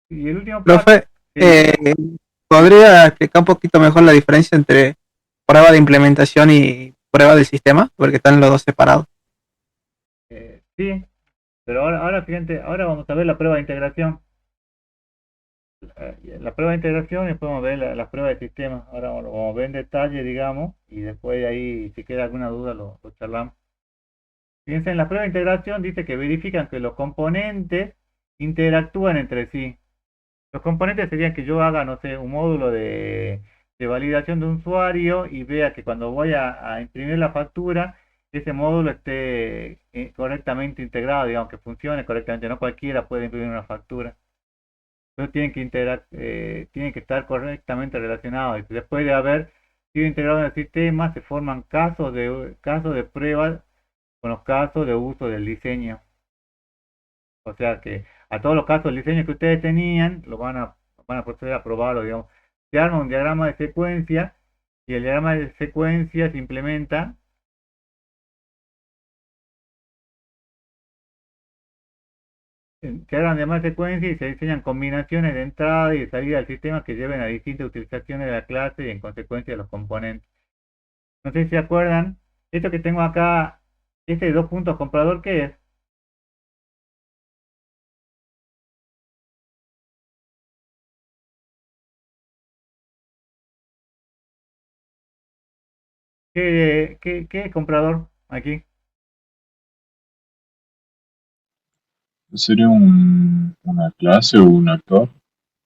Y el último paso, Profe, sí, ¿podría explicar un poquito mejor la diferencia entre prueba de implementación y prueba del sistema? Porque están los dos separados. sí, pero ahora fíjate, ahora vamos a ver la prueba de integración. La prueba de integración y después vamos a ver la prueba de sistema. Ahora lo vamos a ver en detalle, digamos, y después de ahí, si queda alguna duda, lo charlamos. Fíjense, en la prueba de integración dice que verifican que los componentes interactúan entre sí. Los componentes serían que yo haga, no sé, un módulo de validación de un usuario y vea que cuando voy a imprimir la factura, ese módulo esté correctamente integrado, digamos, que funcione correctamente. No cualquiera puede imprimir una factura. Entonces tienen que estar correctamente relacionados. Y después de haber sido integrados en el sistema, se forman casos de prueba con los casos de uso del diseño. O sea que a todos los casos del diseño que ustedes tenían, van a proceder a probarlo, digamos. Se arma un diagrama de secuencia y el diagrama de secuencia se implementa. Se hablan de más secuencias y se diseñan combinaciones de entrada y de salida del sistema que lleven a distintas utilizaciones de la clase y en consecuencia de los componentes. No sé si se acuerdan, esto que tengo acá, este dos puntos comprador, ¿qué es? ¿Qué es comprador aquí? ¿Sería una clase o un actor?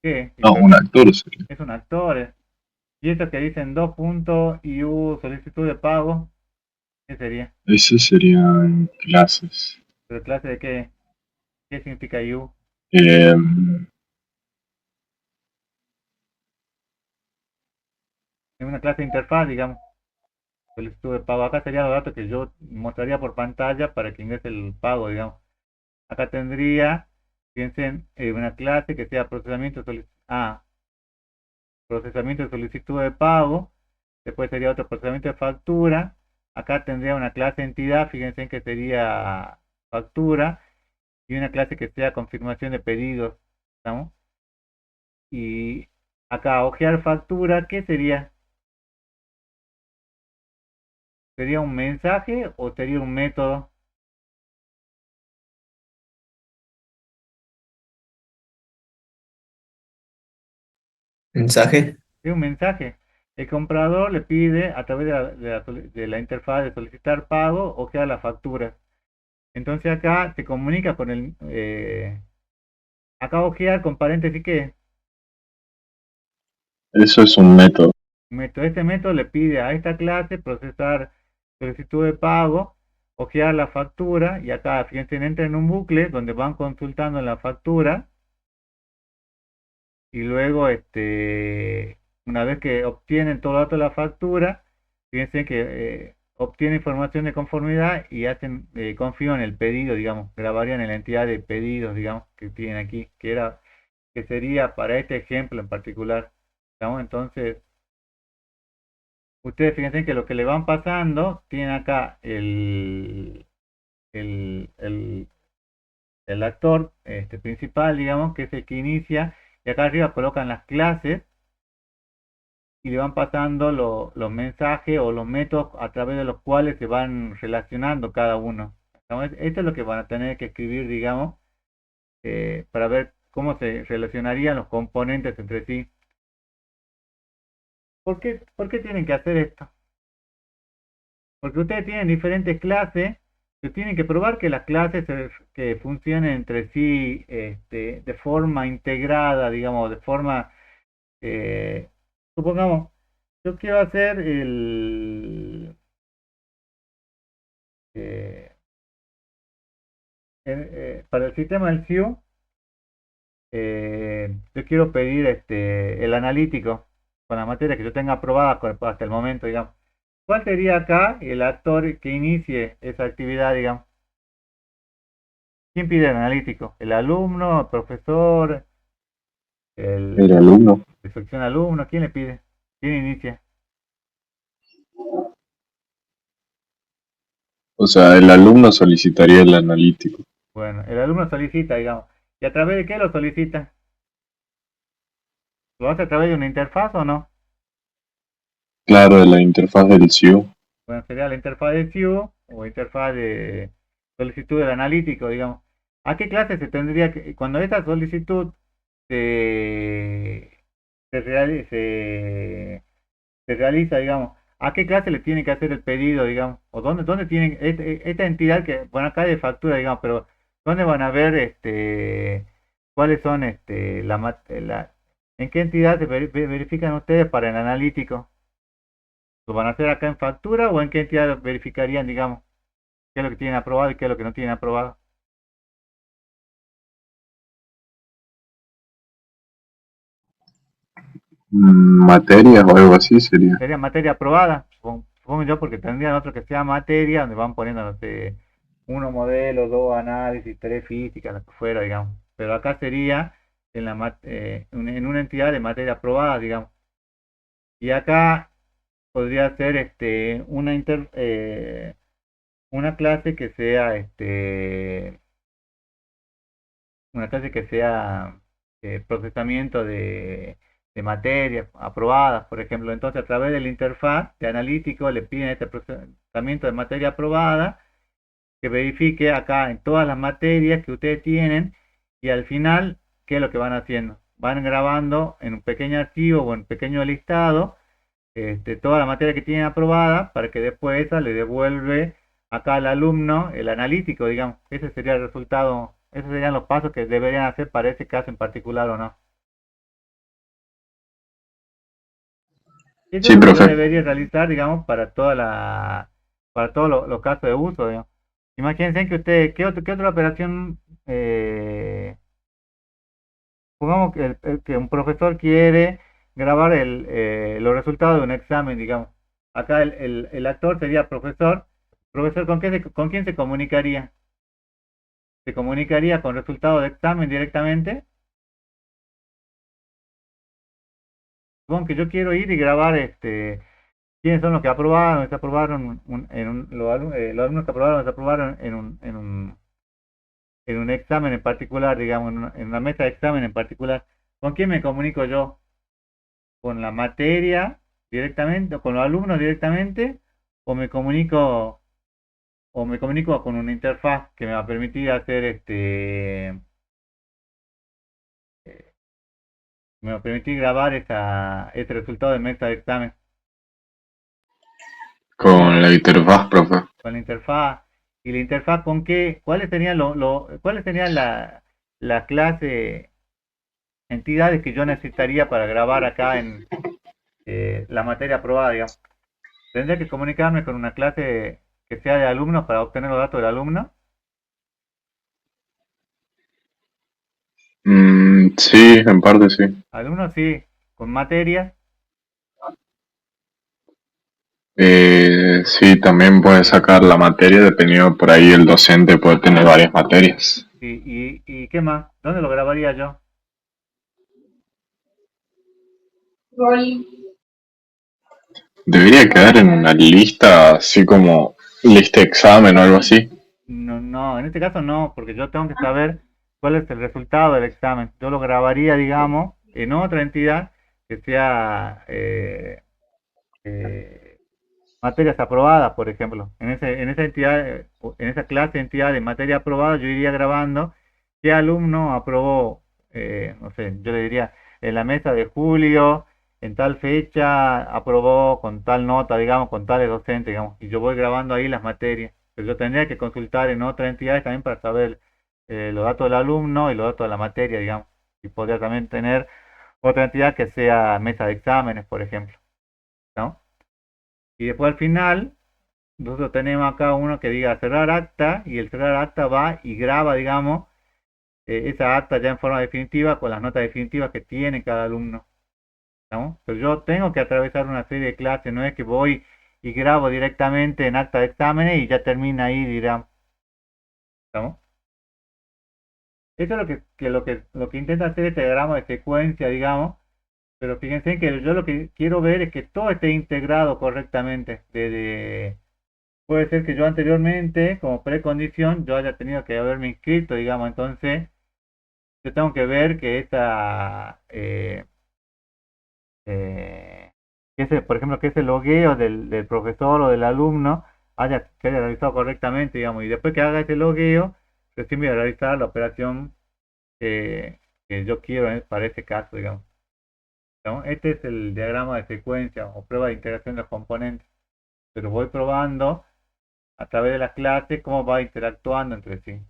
¿Qué es? No, un actor sería. Es un actor. Y esto que dicen dos puntos y solicitud de pago, ¿qué sería? Ese serían clases. ¿Pero clase de qué? ¿Qué significa U? Eh, Es una clase de interfaz, digamos. Solicitud de pago. Acá serían los datos que yo mostraría por pantalla para que ingrese el pago, digamos. Acá tendría, fíjense, una clase que sea procesamiento de solicitud de pago. Después sería otro procesamiento de factura. Acá tendría una clase entidad, fíjense en que sería factura. Y una clase que sea confirmación de pedidos, ¿estamos? Y acá hojear factura, ¿qué sería? ¿Sería un mensaje o sería un método? Mensaje. Es un mensaje. El comprador le pide a través de la interfaz de solicitar pago hojear la factura. Entonces acá se comunica con acá hojear con paréntesis, ¿qué? Eso es un método. Este método le pide a esta clase procesar solicitud de pago, hojear la factura y acá, fíjense, entra en un bucle donde van consultando la factura y luego, una vez que obtienen todo el dato de la factura, fíjense que obtienen información de conformidad y confían en el pedido, digamos, grabarían en la entidad de pedidos, digamos, que tienen aquí, que sería para este ejemplo en particular, ¿estamos? Entonces, ustedes fíjense que lo que le van pasando, tienen acá el, el, el actor principal, digamos, que es el que inicia, y acá arriba colocan las clases y le van pasando los mensajes o los métodos a través de los cuales se van relacionando cada uno. Entonces, esto es lo que van a tener que escribir, digamos, para ver cómo se relacionarían los componentes entre sí. ¿Por qué tienen que hacer esto? Porque ustedes tienen diferentes clases, que tienen que probar que las clases que funcionen entre sí de forma integrada, digamos, de forma, eh, supongamos, yo quiero hacer eh, para el sistema del SIU, yo quiero pedir el analítico con la materia que yo tenga aprobada hasta el momento, digamos. ¿Cuál sería acá el actor que inicie esa actividad, digamos? ¿Quién pide el analítico? ¿El alumno, el profesor, El el alumno. de sección alumno? ¿Quién le pide? ¿Quién inicia? O sea, el alumno solicitaría el analítico. Bueno, el alumno solicita, digamos. ¿Y a través de qué lo solicita? ¿Lo hace a través de una interfaz o no? Claro, de la interfaz del SIU. Bueno, sería la interfaz de SIU o interfaz de solicitud del analítico, digamos. ¿A qué clase se tendría que, cuando esta solicitud se, se realiza, digamos, a qué clase le tiene que hacer el pedido, digamos? ¿O dónde tienen, esta entidad que, bueno, acá hay de factura, digamos, pero dónde van a ver, cuáles son, en qué entidad se verifican ustedes para el analítico? ¿Lo van a hacer acá en factura o en qué entidad verificarían, digamos, qué es lo que tienen aprobado y qué es lo que no tienen aprobado? Materias o algo así sería. Sería materia aprobada, supongo yo, porque tendrían otro que sea materia, donde van poniendo, no sé, uno modelo, dos análisis, tres física, lo que fuera, digamos. Pero acá sería en una entidad de materia aprobada, digamos. Y acá podría ser una clase que sea una clase que sea procesamiento de materias aprobadas, por ejemplo. Entonces, a través de la interfaz de analítico le piden este procesamiento de materia aprobada, que verifique acá en todas las materias que ustedes tienen, y al final, ¿qué es lo que van haciendo? Van grabando en un pequeño archivo o en un pequeño listado toda la materia que tienen aprobada, para que después esa le devuelve acá al alumno el analítico, digamos. Ese sería el resultado, esos serían los pasos que deberían hacer para ese caso en particular, ¿o no? Eso Sí, es lo que yo profe. debería realizar, digamos, para todos los casos de uso, digamos. Imagínense que usted, ¿qué otra operación? Supongamos que, que un profesor quiere grabar los resultados de un examen, digamos. Acá el actor sería profesor. Profesor, ¿con quién se comunicaría? ¿Se comunicaría con resultado de examen directamente? Supongo que yo quiero ir y grabar quiénes son los que aprobaron, desaprobaron los alumnos que aprobaron, desaprobaron en un examen en particular, digamos, en una mesa de examen en particular. ¿Con quién me comunico yo? ¿Con la materia directamente, o con los alumnos directamente, o me comunico con una interfaz que me va a permitir hacer me va a permitir grabar este resultado de mesa de examen Con la interfaz, profe. con la interfaz? ¿Y la interfaz con qué? ¿Cuáles serían la clase entidades que yo necesitaría para grabar acá en la materia aprobada, digamos? Tendría que comunicarme con una clase que sea de alumnos para obtener los datos del alumno. Sí, en parte sí. Alumnos sí, con materias. Sí, también puedes sacar la materia, dependiendo por ahí el docente puede tener varias materias. ¿Y qué más? ¿Dónde lo grabaría yo? Debería quedar en una lista, así como lista de examen o algo así. No, no, en este caso no, porque yo tengo que saber cuál es el resultado del examen. Yo lo grabaría, digamos, en otra entidad que sea eh, materias aprobadas, por ejemplo. En esa entidad, en esa clase de entidad de materia aprobada, yo iría grabando qué alumno aprobó, no sé, yo le diría, en la mesa de julio, en tal fecha, aprobó con tal nota, digamos, con tales docentes, digamos, y yo voy grabando ahí las materias. Pero yo tendría que consultar en otra entidad también para saber los datos del alumno y los datos de la materia, digamos. Y podría también tener otra entidad que sea mesa de exámenes, por ejemplo, ¿no? Y después al final, nosotros tenemos acá uno que diga cerrar acta, y el cerrar acta va y graba, digamos, esa acta ya en forma definitiva con las notas definitivas que tiene cada alumno, ¿no? Pero yo tengo que atravesar una serie de clases, no es que voy y grabo directamente en acta de exámenes y ya termina ahí, digamos, ¿no? Eso es lo que intenta hacer este diagrama de secuencia, digamos, pero fíjense que yo lo que quiero ver es que todo esté integrado correctamente. Puede ser que yo anteriormente, como precondición, yo haya tenido que haberme inscrito, digamos, entonces yo tengo que ver que por ejemplo, que ese logueo del profesor o del alumno que haya realizado correctamente, digamos, y después que haga ese logueo, recién voy a realizar la operación que yo quiero para ese caso, digamos, ¿no? Este es el diagrama de secuencia o prueba de integración de los componentes, pero voy probando a través de las clases cómo va interactuando entre sí.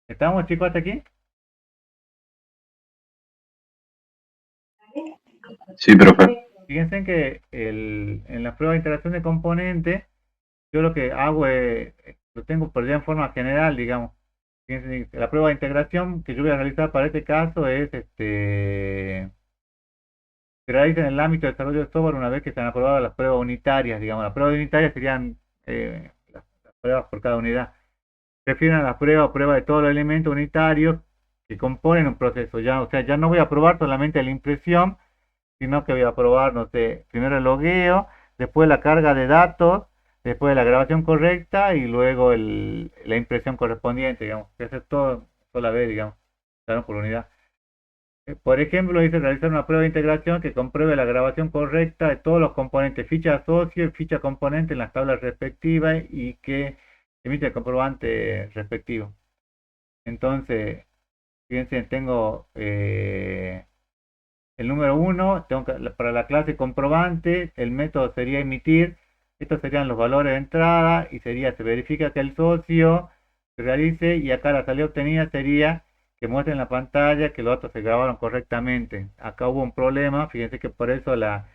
¿Estamos, chicos, hasta aquí? Sí, profe. Fíjense que en la prueba de interacción de componentes, yo lo que hago es, lo tengo por ya en forma general, digamos. Fíjense, la prueba de integración que yo voy a realizar para este caso es, se realiza en el ámbito de desarrollo de software una vez que se han aprobado las pruebas unitarias, digamos. Las pruebas unitarias serían las pruebas por cada unidad. Se refieren a la prueba o prueba de todos los elementos unitarios que componen un proceso. Ya, o sea, ya no voy a probar solamente la impresión, sino que voy a probar, no sé, primero el logueo, después la carga de datos, después la grabación correcta y luego la impresión correspondiente, digamos, que hacer todo sola vez, digamos, claro, por unidad. Por ejemplo, dice realizar una prueba de integración que compruebe la grabación correcta de todos los componentes, ficha asocio y ficha componente en las tablas respectivas y que emite el comprobante respectivo. Entonces, fíjense, tengo el número 1, para la clase comprobante, el método sería emitir, estos serían los valores de entrada y se verifica que el socio se realice y acá la salida obtenida sería que muestre en la pantalla que los datos se grabaron correctamente. Acá hubo un problema, fíjense que por eso la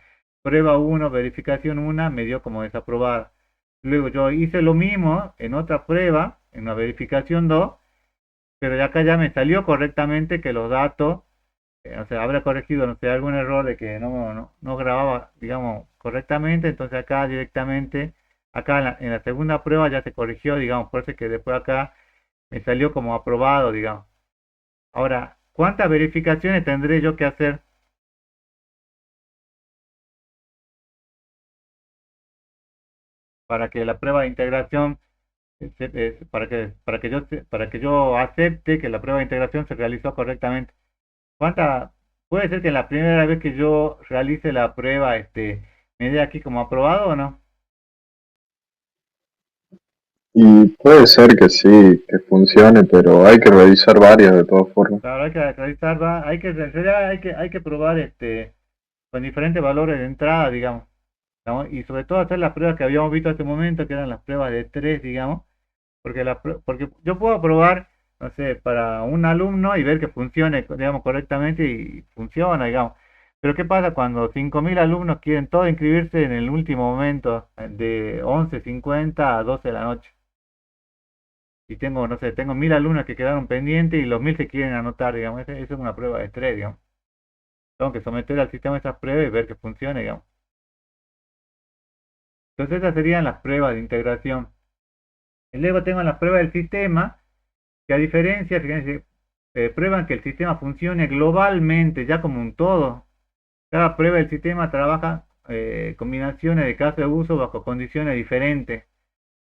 prueba 1, verificación 1 me dio como desaprobada. Luego yo hice lo mismo en otra prueba, en la verificación 2, pero de acá ya me salió correctamente que los datos, o sea, habrá corregido, no sé, algún error de que no grababa, digamos, correctamente, entonces acá directamente, acá en la segunda prueba ya se corrigió, digamos, por eso es que después acá me salió como aprobado, digamos. Ahora, ¿cuántas verificaciones tendré yo que hacer para que la prueba de integración, para que yo acepte que la prueba de integración se realizó correctamente? ¿Cuánta? Puede ser que la primera vez que yo realice la prueba, me dé aquí como aprobado o no. Y puede ser que sí, que funcione, pero hay que revisar varias de todas formas. Claro, hay que realizar, en realidad hay que probar, con diferentes valores de entrada, digamos, ¿no? Y sobre todo hacer las pruebas que habíamos visto hace un momento, que eran las pruebas de 3, digamos, porque yo puedo probar, no sé, para un alumno y ver que funcione, digamos, correctamente y funciona, digamos. Pero ¿qué pasa cuando 5.000 alumnos quieren todos inscribirse en el último momento, de 11:50 a 12 de la noche? Y tengo, no sé, tengo 1.000 alumnos que quedaron pendientes y los 1.000 se quieren anotar, digamos. Eso es una prueba de 3, digamos. Tengo que someter al sistema esas pruebas y ver que funcione, digamos. Entonces esas serían las pruebas de integración. Y luego tengo las pruebas del sistema, que a diferencia, fíjense, prueban que el sistema funcione globalmente, ya como un todo. Cada prueba del sistema trabaja combinaciones de casos de uso bajo condiciones diferentes.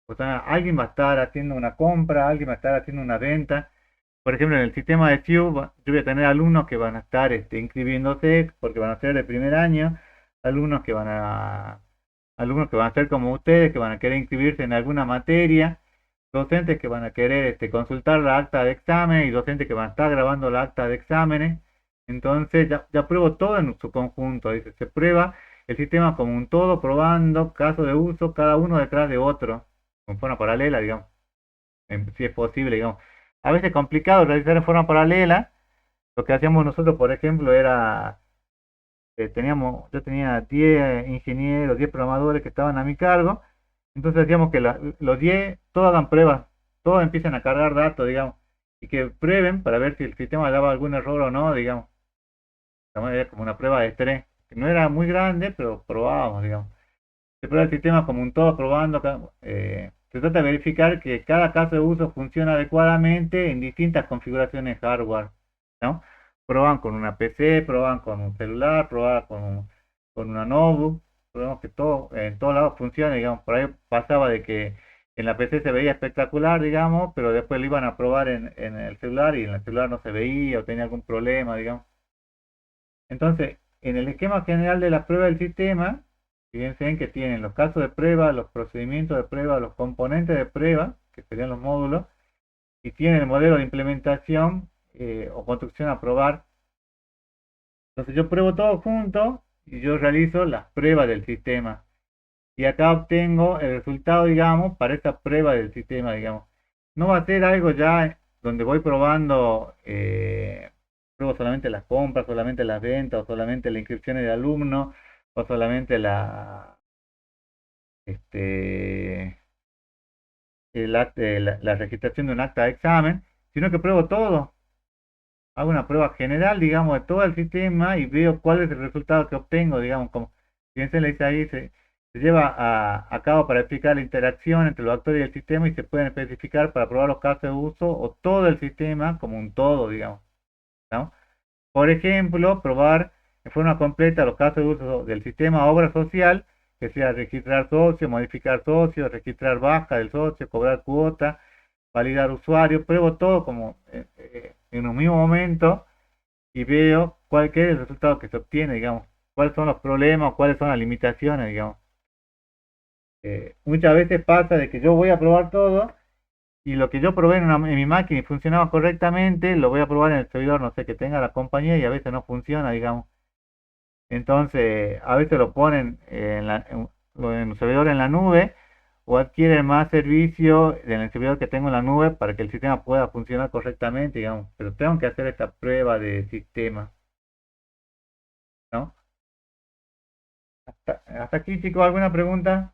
O sea, alguien va a estar haciendo una compra, alguien va a estar haciendo una venta. Por ejemplo, en el sistema de CIU, yo voy a tener alumnos que van a estar inscribiéndose porque van a ser de primer año, alumnos que van a alumnos que van a ser como ustedes, que van a querer inscribirse en alguna materia, docentes que van a querer consultar la acta de examen y docentes que van a estar grabando la acta de exámenes. Entonces ya pruebo todo en su conjunto, dice, se prueba el sistema como un todo, probando casos de uso, cada uno detrás de otro, en forma paralela, digamos, si es posible, digamos. A veces es complicado realizar en forma paralela. Lo que hacíamos nosotros, por ejemplo, era, yo tenía 10 ingenieros, 10 programadores que estaban a mi cargo, entonces hacíamos que los 10 todos hagan pruebas, todos empiecen a cargar datos, digamos, y que prueben para ver si el sistema daba algún error o no, digamos. Era como una prueba de estrés, que no era muy grande, pero probábamos, digamos. Se prueba el sistema como un todo, probando, se trata de verificar que cada caso de uso funciona adecuadamente en distintas configuraciones hardware, ¿no? Proban con una PC, proban con un celular, proban con una notebook, probamos que todo, en todos lados funciona, digamos. Por ahí pasaba de que en la PC se veía espectacular, digamos, pero después lo iban a probar en el celular y en el celular no se veía o tenía algún problema, digamos. Entonces, en el esquema general de la prueba del sistema, fíjense en que tienen los casos de prueba, los procedimientos de prueba, los componentes de prueba, que serían los módulos, y tienen el modelo de implementación o construcción a probar. Entonces yo pruebo todo junto y yo realizo las pruebas del sistema. Y acá obtengo el resultado, digamos, para esta prueba del sistema, digamos. No va a ser algo ya donde voy probando, pruebo solamente las compras, solamente las ventas, o solamente las inscripciones de alumnos, o solamente este, la registración de un acta de examen, sino que pruebo todo. Hago una prueba general, digamos, de todo el sistema y veo cuál es el resultado que obtengo, digamos, como fíjense, le dice ahí, se lleva a cabo para explicar la interacción entre los actores y el sistema y se pueden especificar para probar los casos de uso o todo el sistema como un todo, digamos, ¿no? Por ejemplo, probar en forma completa los casos de uso del sistema obra social que sea registrar socio, modificar socio, registrar baja del socio, cobrar cuota, validar usuario, pruebo todo como en un mismo momento y veo cuál que es el resultado que se obtiene, digamos, cuáles son los problemas, cuáles son las limitaciones, digamos. Muchas veces pasa de que yo voy a probar todo y lo que yo probé en mi máquina y funcionaba correctamente, lo voy a probar en el servidor, no sé, que tenga la compañía y a veces no funciona, digamos. Entonces, a veces lo ponen en un servidor en la nube o adquieren más servicio en el servidor que tengo en la nube para que el sistema pueda funcionar correctamente, digamos. Pero tengo que hacer esta prueba de sistema, ¿no? Hasta aquí, chicos, ¿alguna pregunta?